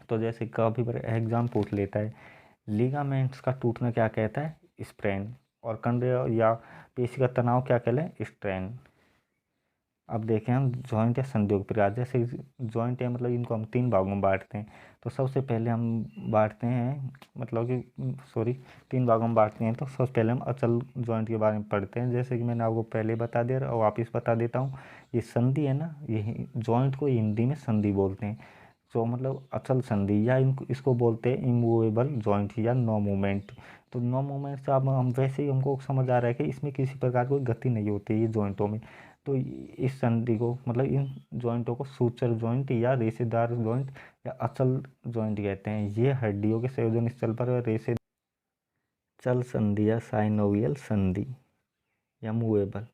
तो जैसे कभी बार एग्जाम पूछ लेता है लिगामेंट्स का टूटना क्या कहता है? स्प्रेन। और कंडरा या पेशी का तनाव क्या कहलाए? स्ट्रेन। अब देखें हम जॉइंट या संधियों के प्रकार। जैसे जॉइंट है मतलब इनको हम 3 भागों में बांटते हैं। तो सबसे पहले हम बांटते हैं मतलब कि 3 भागों में बांटते हैं। तो सबसे पहले हम अचल जॉइंट के बारे में पढ़ते हैं। जैसे कि मैंने आपको पहले बता दिया और वापस बता देता हूँ, ये संधि है ना, ये जॉइंट को हिंदी में संधि बोलते हैं। तो मतलब अचल संधि या इसको बोलते हैं इमूवेबल जॉइंट या नो मूवमेंट। तो नो मूवमेंट से आप हम वैसे ही हमको समझ आ रहा है कि इसमें किसी प्रकार कोई गति नहीं होती है ये जॉइंटों में। तो इस संधि को मतलब इन जॉइंटों को सूचर जॉइंट या रेशेदार जॉइंट या अचल जॉइंट कहते हैं। ये हड्डियों के संयोजन स्थल पर रेशे चल संधि या साइनोवियल संधि या मूवेबल।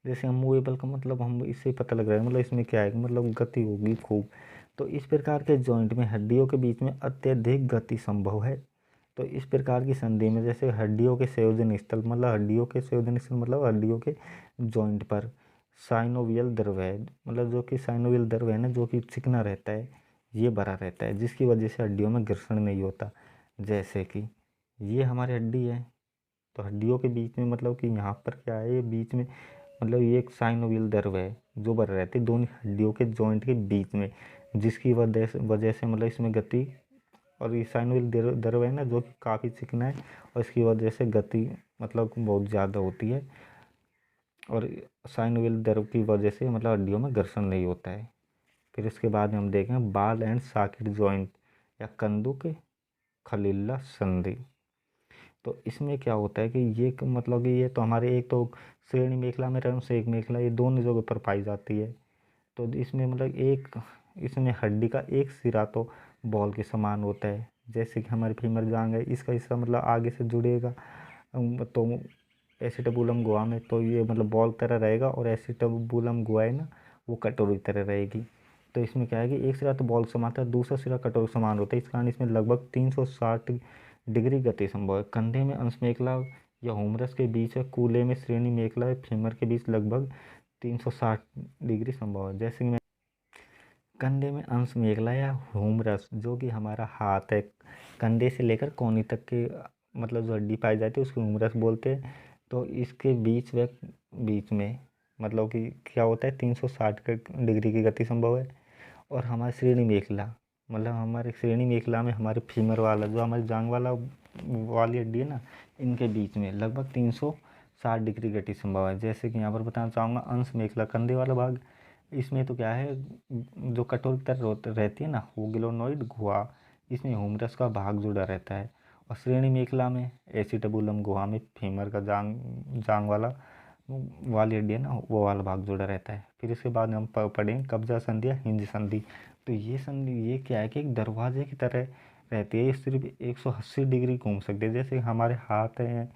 जैसे हम मूवेबल का मतलब हम इससे पता लग रहा है मतलब इसमें क्या है मतलब गति होगी खूब। तो इस प्रकार के जॉइंट में हड्डियों के बीच में अत्यधिक गति संभव है। तो इस प्रकार की संधि में जैसे हड्डियों के संयोजन स्थल मतलब हड्डियों के संयोजन स्थल मतलब हड्डियों के जॉइंट पर साइनोवियल द्रव है, मतलब जो कि साइनोवियल द्रव है ना, जो कि चिकना रहता है, ये भरा रहता है, जिसकी वजह से हड्डियों में घर्षण नहीं होता। जैसे कि ये हमारी हड्डी है, तो हड्डियों के बीच में मतलब कि यहाँ पर क्या है, ये बीच में मतलब ये एक साइनोवियल द्रव है जो भरा रहती है दोनों हड्डियों के जॉइंट के बीच में, जिसकी वजह से मतलब इसमें गति, और ये साइनोवियल द्रव है ना जो कि काफ़ी चिकना है, और इसकी वजह से गति मतलब बहुत ज़्यादा होती है, और साइनोवियल द्रव की वजह से मतलब हड्डियों में घर्षण नहीं होता है। फिर इसके बाद में हम देखें बाल एंड सॉकेट जॉइंट या कंदुक खलीला संधि। तो इसमें क्या होता है कि ये मतलब कि ये तो हमारे एक तो श्रेणी मेखला में रंश एक मेखला ये दोनों जगह पर पाई जाती है। तो इसमें मतलब इसमें हड्डी का एक सिरा तो बॉल के समान होता है, जैसे कि हमारी फीमर जांघ है, इसका हिस्सा मतलब आगे से जुड़ेगा तो एसिटाबुलम गुहा में, तो ये मतलब बॉल तरह रहेगा, और एसिटाबुलम गुहा है ना वो कटोरी तरह रहेगी। तो इसमें क्या है कि एक सिरा तो बॉल समान था, दूसरा सिरा कटोरी समान होता है, इस कारण इसमें लगभग 360 डिग्री गति संभव है। कंधे में अंश मेखला या हुमरस के बीच है, कूल्हे में श्रेणी मेखला या फीमर के बीच लगभग 360 डिग्री संभव है। जैसे कि मैं कंधे में अंश मेखला या हुमरस जो कि हमारा हाथ है, कंधे से लेकर कोहनी तक के मतलब जो हड्डी पाई जाती है उसको हुमरस बोलते हैं। तो इसके बीच में मतलब कि क्या होता है 360 डिग्री की गति संभव है। और हमारी श्रेणी मेखला मतलब हमारे श्रेणी मेखला में हमारे फीमर वाला जो हमारी जांघ वाली हड्डी है ना, इनके बीच में लगभग 360 डिग्री गति संभव है। जैसे कि यहाँ पर बताना चाहूँगा अंश मेखला कंधे वाला भाग, इसमें तो क्या है जो कटोरी तरह रहती है ना वो ग्लोनोइड गुहा, इसमें हुमरस का भाग जुड़ा रहता है। और श्रेणी मेखला में एसिटाबुलम गुहा में फीमर का जांग वाली हड्डी है ना वो वाला भाग जुड़ा रहता है। फिर इसके बाद हम पढ़ें कब्जा संधि या हिंज संधि। तो ये संधि ये क्या है कि एक दरवाजे की तरह रहती है, ये सिर्फ 180 डिग्री घूम सकती है। जैसे हमारे हाथ हैं,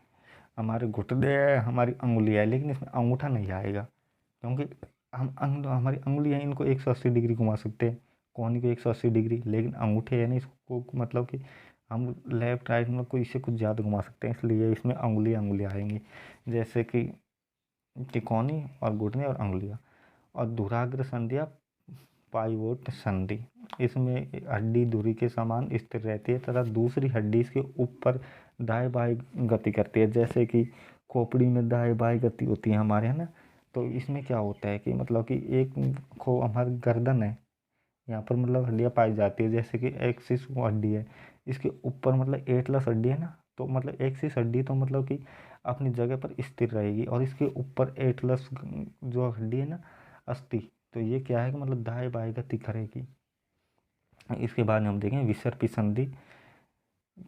हमारे घुटने हैं, हमारी अंगुली है, लेकिन इसमें अंगूठा नहीं आएगा, क्योंकि हमारी अंगुलियाँ इनको 180 डिग्री घुमा सकते हैं, कोहनी को 180 डिग्री, लेकिन अंगूठे है ना इसको मतलब कि हम लेफ्ट राइट में कोई इसे कुछ ज़्यादा घुमा सकते हैं, इसलिए इसमें अंगुलियाँ आएंगी, जैसे कि कोहनी और घुटने और अंगुलियाँ। और धुराग्र संधि या पाइवोट संधि, इसमें हड्डी धुरी के समान स्थिर रहती है तथा दूसरी हड्डी इसके ऊपर दाएं बाएं गति करती है, जैसे कि खोपड़ी में दाएं बाएं गति होती है हमारे, है ना। तो इसमें क्या होता है कि मतलब कि एक हमारी गर्दन है, यहाँ पर मतलब हड्डियाँ पाई जाती है, जैसे कि एक्सिस हड्डी है, इसके ऊपर मतलब एटलस हड्डी है ना, तो मतलब एक्सिस हड्डी तो मतलब कि अपनी जगह पर स्थिर रहेगी, और इसके ऊपर एटलस जो हड्डी है ना अस्थि, तो ये क्या है कि मतलब दाएं बाएं गति करेगी। इसके बाद हम देखें विसर्पी संधि।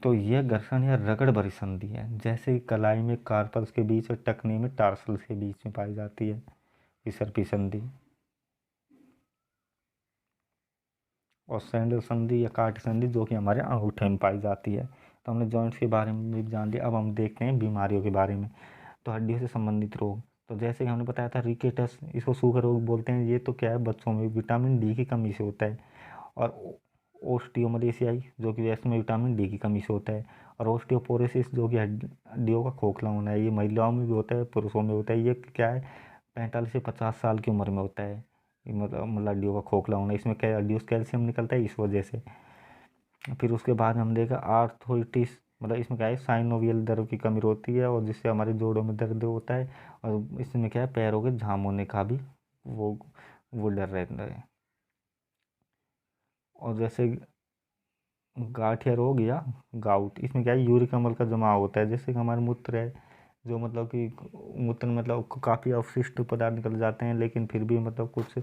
तो यह घर्षण या रगड़ भरी संधि है, जैसे कि कलाई में कार्पल्स के बीच और टखने में टार्सल्स के बीच में पाई जाती है विसर्पी संधि। और सैंडल संधि या काट संधि जो कि हमारे अंगूठे में पाई जाती है। तो हमने जॉइंट्स के बारे में भी जान लिया, अब हम देखते हैं बीमारियों के बारे में। तो हड्डियों से संबंधित रोग, तो जैसे कि हमने बताया था रिकेटस, इसको सूखा रोग बोलते हैं, ये तो क्या है बच्चों में विटामिन डी की कमी से होता है। और ओस्टियोमलेशियाई जो कि वैसे में विटामिन डी की कमी से होता है। और ओस्टियोपोरोसिस जो कि हड्डियों का खोखला होना है, ये महिलाओं में भी होता है पुरुषों में होता है। ये क्या है 45 से 50 साल की उम्र में होता है, मतलब हड्डियों का खोखला होना, इसमें क्या हड्डियों से कैल्शियम निकलता है इस वजह से। फिर उसके बाद हम देखा आर्थोइटिस, मतलब इसमें क्या है साइनोवियल द्रव की कमी होती है, और जिससे हमारे जोड़ों में दर्द होता है। और इसमें क्या है पैरों के जाम होने का भी वो डर रहता है। और जैसे गाठिया रोग या गाउट, इसमें क्या है यूरिक अम्ल का जमाव होता है, जैसे कि हमारे मूत्र है जो मतलब कि मूत्र मतलब काफ़ी अवशिष्ट पदार्थ निकल जाते हैं, लेकिन फिर भी मतलब कुछ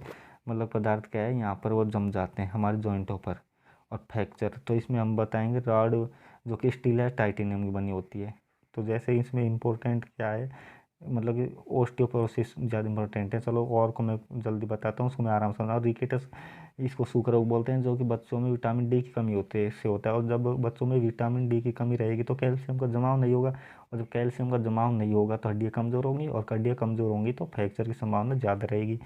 मतलब पदार्थ क्या है यहाँ पर वो जम जाते हैं हमारे जॉइंटों पर। और फ्रैक्चर, तो इसमें हम बताएंगे रॉड जो कि स्टील या टाइटेनियम की बनी होती है। तो जैसे इसमें इम्पोर्टेंट क्या है मतलब कि ओस्टियोपोरोसिस ज़्यादा इंपॉर्टेंट है। चलो और को मैं जल्दी बताता हूँ, उसको मैं आराम से समझा। रिकेटस इसको सूखा रोग बोलते हैं, जो कि बच्चों में विटामिन डी की कमी होती है इससे होता है। और जब बच्चों में विटामिन डी की कमी रहेगी तो कैल्शियम का जमाव नहीं होगा, और जब कैल्शियम का जमाव नहीं होगा तो हड्डियाँ कमज़ोर होंगी, और हड्डियाँ कमज़ोर होंगी तो फ्रैक्चर की संभावना ज़्यादा रहेगी।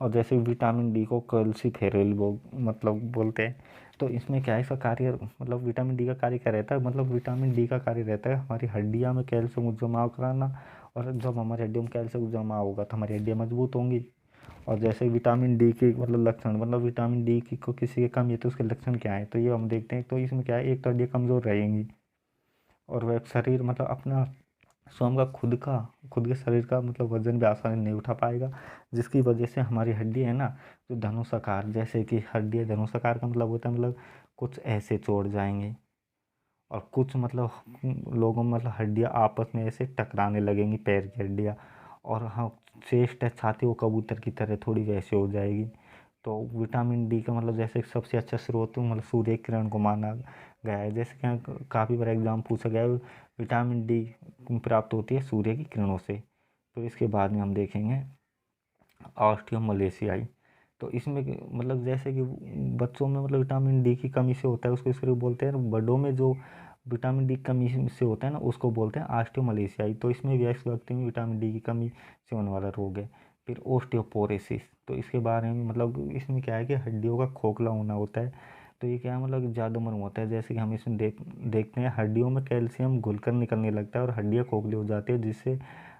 और जैसे विटामिन डी को कैल्सीफेरल मतलब बोलते हैं। तो इसमें क्या है, इसका कार्य मतलब विटामिन डी का कार्य क्या रहता है, मतलब विटामिन डी का कार्य रहता है हमारी हड्डियाँ में कैल्शियम जमाव कराना। और जब हमारी हड्डियों में कैल्शियम जमा होगा तो हमारी हड्डियाँ मजबूत होंगी। और जैसे विटामिन डी के मतलब लक्षण, मतलब विटामिन डी की को किसी की कमी है तो उसके लक्षण क्या है, तो ये हम देखते हैं। तो इसमें क्या है, एक तो हड्डियाँ कमज़ोर रहेंगी, और वह शरीर मतलब अपना स्वयं का खुद के शरीर का मतलब वजन भी आसानी नहीं उठा पाएगा, जिसकी वजह से हमारी हड्डी है ना, जो धनुषाकार, जैसे कि हड्डी धनुषाकार का मतलब होता है मतलब कुछ ऐसे चौड़ जाएंगे, और कुछ मतलब लोगों में मतलब हड्डियाँ आपस में ऐसे टकराने लगेंगी, पैर की हड्डियाँ। और हाँ, चेस्ट है, छाती वो कबूतर की तरह थोड़ी वैसे हो जाएगी। तो विटामिन डी का मतलब जैसे सबसे अच्छा स्रोत मतलब सूर्य किरण को माना गया है। जैसे कि काफ़ी बार एग्जाम पूछा गया है, विटामिन डी प्राप्त होती है सूर्य की किरणों से। तो इसके बाद में हम देखेंगे ऑस्टियोमलेशियाई। तो इसमें मतलब जैसे कि बच्चों में मतलब विटामिन डी की कमी से होता है, उसको इसलिए बोलते हैं। बड़ों में जो विटामिन डी की कमी से होता है ना, उसको बोलते हैं ऑस्टियोमलेशियाई। तो इसमें वयस्क व्यक्ति में विटामिन डी की कमी से होने वाला रोग है। फिर ओस्टियोपोरोसिस, तो इसके बारे में मतलब इसमें क्या है कि हड्डियों का खोखला होना होता है। तो ये क्या है, मतलब ज़्यादा उम्र में होता है। जैसे कि हम इसमें देखते हैं हड्डियों में कैल्शियम घुलकर निकलने लगता है और हड्डियाँ खोखली हो जाती है, जिससे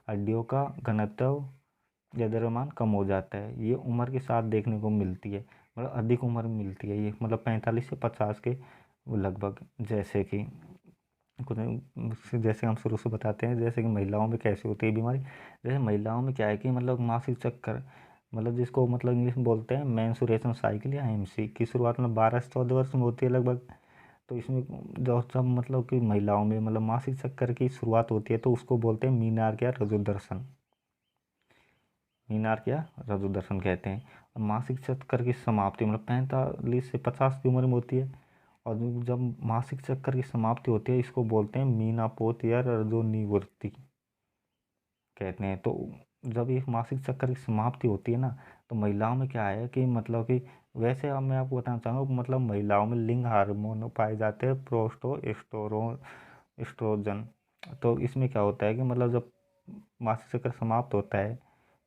हड्डियों का घनत्व या द्रव्यमान कम हो जाता है। ये उम्र के साथ देखने को मिलती है, मतलब अधिक उम्र में मिलती है ये, मतलब 45 से 50 के लगभग। जैसे कि जैसे हम शुरू से बताते हैं, जैसे कि महिलाओं में कैसे होती है बीमारी। जैसे महिलाओं में क्या है कि मतलब मासिक चक्कर, मतलब जिसको मतलब इंग्लिश में बोलते हैं मेंस्ट्रुएशन साइकिल या एमसी, की शुरुआत में 12 से 14 वर्ष में होती है लगभग। तो इसमें जब मतलब कि महिलाओं में मतलब मासिक चक्कर की शुरुआत होती है तो उसको बोलते हैं मीनार या रजोदर्शन। मीनार क्या रजो दर्शन कहते हैं। और मासिक चक्कर की समाप्ति मतलब 45 से 50 की उम्र में होती है। और जब मासिक चक्कर की समाप्ति होती है इसको बोलते हैं मीनापोत या रजोनिवृत्ति कहते हैं। तो जब ये मासिक चक्कर की समाप्ति होती है ना, तो महिलाओं में क्या है कि मतलब कि वैसे अब मैं आपको बताना चाहूँगा, मतलब महिलाओं में लिंग हार्मोन पाए जाते हैं, प्रोस्टोएस्टेरोन एस्ट्रोजन। तो इसमें क्या होता है कि मतलब जब मासिक चक्र समाप्त होता है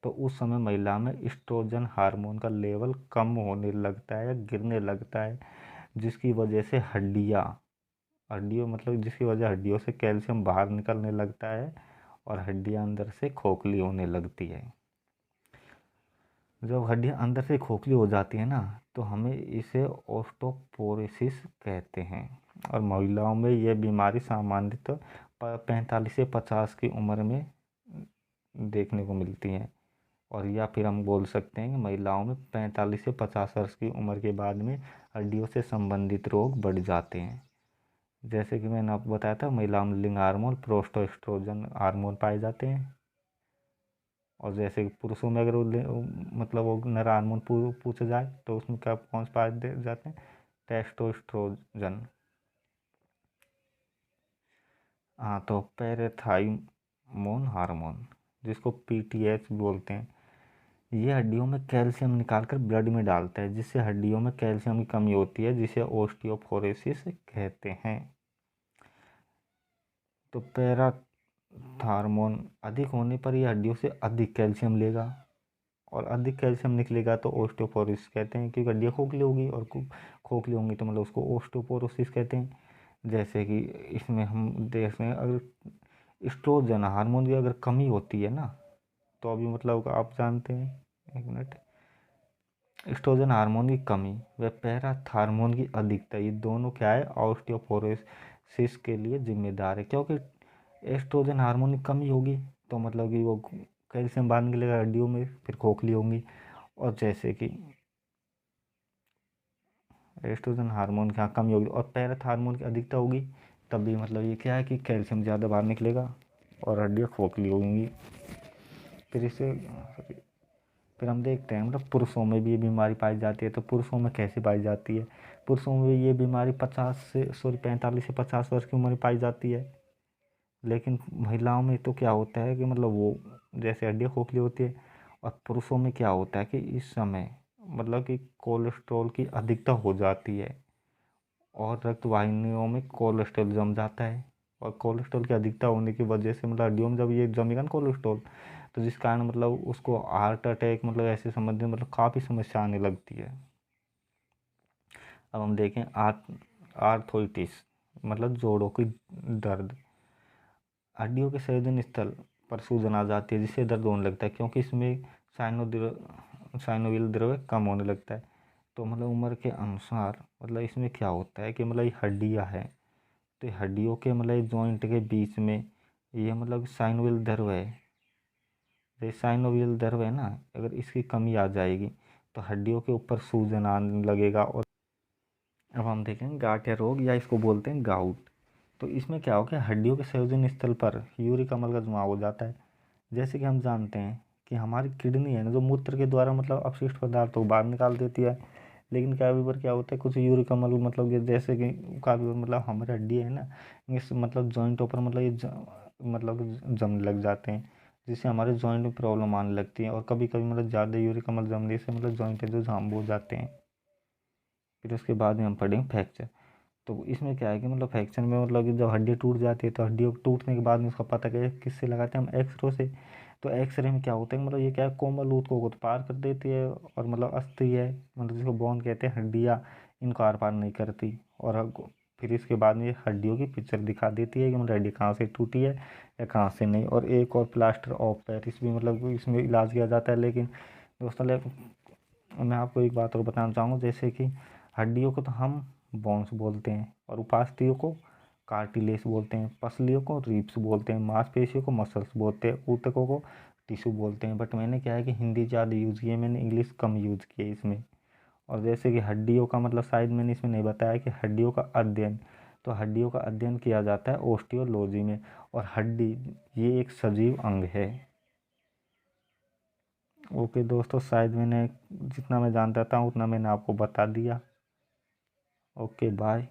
तो उस समय महिला में एस्ट्रोजन हार्मोन का लेवल कम होने लगता है या गिरने लगता है, जिसकी वजह से हड्डियों मतलब जिसकी वजह हड्डियों से कैल्शियम बाहर निकलने लगता है और हड्डियां अंदर से खोखली होने लगती है। जब हड्डियां अंदर से खोखली हो जाती है ना, तो हमें इसे ओस्टोपोरोसिस कहते हैं। और महिलाओं में यह बीमारी सामान्यतः 45 से 50 की उम्र में देखने को मिलती है। और या फिर हम बोल सकते हैं कि महिलाओं में 45 से 50 वर्ष की उम्र के बाद में हड्डियों से संबंधित रोग बढ़ जाते हैं। जैसे कि मैंने आपको बताया था, महिलाओं में लिंग हार्मोन प्रोस्टोएस्ट्रोजन हार्मोन पाए जाते हैं। और जैसे कि पुरुषों में अगर मतलब वो नर हार्मोन पूछा जाए तो उसमें क्या कौन से पाए जाते हैं, टेस्टोस्ट्रोजन। हाँ, तो पैरेथाइमोन हार्मोन, जिसको पीटीएच बोलते हैं, ये हड्डियों में कैल्शियम निकालकर ब्लड में डालता है, जिससे हड्डियों में कैल्शियम की कमी होती है, जिसे ओस्टियोपोरोसिस कहते हैं। तो पैराथार्मोन अधिक होने पर यह हड्डियों से अधिक कैल्शियम लेगा, और अधिक कैल्शियम निकलेगा तो ओस्टियोपोरोसिस कहते हैं, क्योंकि हड्डियाँ खोखली होगी, और खोखली होंगी तो मतलब उसको ओस्टियोपोरोसिस कहते हैं। जैसे कि इसमें हम देख रहे हैं, अगर एस्ट्रोजन हार्मोन की अगर कमी होती है ना, तो अभी मतलब आप जानते हैं, एक मिनट, एस्ट्रोजन हार्मोन की कमी व पैराथार्मोन की अधिकता, ये दोनों क्या है, ऑस्टियोपोरोसिस के लिए जिम्मेदार है। क्योंकि एस्ट्रोजन हार्मोन की कमी होगी तो मतलब कि वो कैल्शियम बाहर निकलेगा हड्डियों में, फिर खोखली होंगी। और जैसे कि एस्ट्रोजन हार्मोन की हाँ कमी होगी और पैराथार्मोन की अधिकता होगी, तब भी मतलब ये क्या है कि कैल्शियम ज़्यादा बाहर निकलेगा और हड्डियाँ खोखली होंगी। फिर इसे फिर हम देखते हैं मतलब पुरुषों में भी ये बीमारी पाई जाती है। तो पुरुषों में कैसे पाई जाती है, पुरुषों में ये बीमारी 45 से 45 से 50 वर्ष की उम्र में पाई जाती है। लेकिन महिलाओं में तो क्या होता है कि मतलब वो जैसे हड्डियाँ खोखली होती है, और पुरुषों में क्या होता है कि इस समय मतलब कि कोलेस्ट्रॉल की अधिकता हो जाती है, और रक्त वाहिनियों में कोलेस्ट्रॉल जम जाता है, और कोलेस्ट्रॉल की अधिकता होने की वजह से मतलब हड्डियों में जब ये जमेगा ना कोलेस्ट्रॉल, तो जिस कारण मतलब उसको हार्ट अटैक मतलब ऐसे संबंधित मतलब काफ़ी समस्या आने लगती है। अब हम देखें आर्थोइटिस मतलब जोड़ों की दर्द। हड्डियों के संयोजन स्थल पर सूजन आ जाती है जिससे दर्द होने लगता है, क्योंकि इसमें साइनोवियल द्रव्य कम होने लगता है। तो मतलब उम्र के अनुसार मतलब इसमें क्या होता है कि मतलब ये हड्डियाँ हैं, तो ये हड्डियों के मतलब जॉइंट के बीच में ये मतलब साइनोवियल द्रव्य है, ये साइनोवियल द्रव्य है ना, अगर इसकी कमी आ जाएगी तो हड्डियों के ऊपर सूजन आने लगेगा। और अब हम देखेंगे गांठिया रोग या इसको बोलते हैं गाउट। तो इसमें क्या हो गया, हड्डियों के संयोजन स्थल पर यूरिक अम्ल का जमाव हो जाता है। जैसे कि हम जानते हैं कि हमारी किडनी है ना, जो मूत्र के द्वारा मतलब अपशिष्ट पदार्थ को बाहर निकाल देती है, लेकिन कई बार क्या होता है कुछ यूरिक अम्ल मतलब कि जैसे कि काफ़ी बार मतलब हमारी हड्डी है ना, इस मतलब जॉइंटों पर मतलब मतलब जमने लग जाते हैं, जिससे हमारे जॉइंट में प्रॉब्लम आने लगती है। और कभी कभी मतलब ज़्यादा यूरिक अम्ल जमने से मतलब जॉइंट जो जाम हो जाते हैं। फिर उसके बाद में हम पढ़ेंगे फ्रैक्चर। तो इसमें क्या है कि मतलब फ्रैक्चर में मतलब कि जब हड्डी टूट जाती है तो हड्डियों टूटने के बाद में उसका पता क्या किससे लगाते हैं हम, एक्सरे से। तो एक्सरे में क्या होता है मतलब ये क्या है, कोमल ऊतकों को तो पार कर देती है, और मतलब अस्थि है मतलब जिसको बोन कहते हैं, हड्डियाँ इनको आर पार नहीं करती। और फिर इसके बाद में ये हड्डियों की पिक्चर दिखा देती है कि मतलब हड्डी कहाँ से टूटी है या कहाँ से नहीं। और एक और प्लास्टर ऑफ पेरिस भी मतलब इसमें इलाज किया जाता है। लेकिन दोस्तों मैं आपको एक बात और बताना चाहूँगा, जैसे कि हड्डियों को तो हम बोन्स बोलते हैं, और उपास्थियों को कार्टिलेज बोलते हैं, पसलियों को रिब्स बोलते हैं, मांसपेशियों को मसल्स बोलते हैं, ऊतकों को टिश्यू बोलते हैं। बट मैंने क्या है कि हिंदी ज़्यादा यूज़ की है, मैंने इंग्लिश कम यूज़ की है इसमें। और जैसे कि हड्डियों का मतलब शायद मैंने इसमें नहीं बताया कि हड्डियों का अध्ययन, तो हड्डियों का अध्ययन किया जाता है ओस्टियोलॉजी में। और हड्डी ये एक सजीव अंग है। ओके दोस्तों, शायद मैंने जितना मैं जानता था उतना मैंने आपको बता दिया। Okay bye.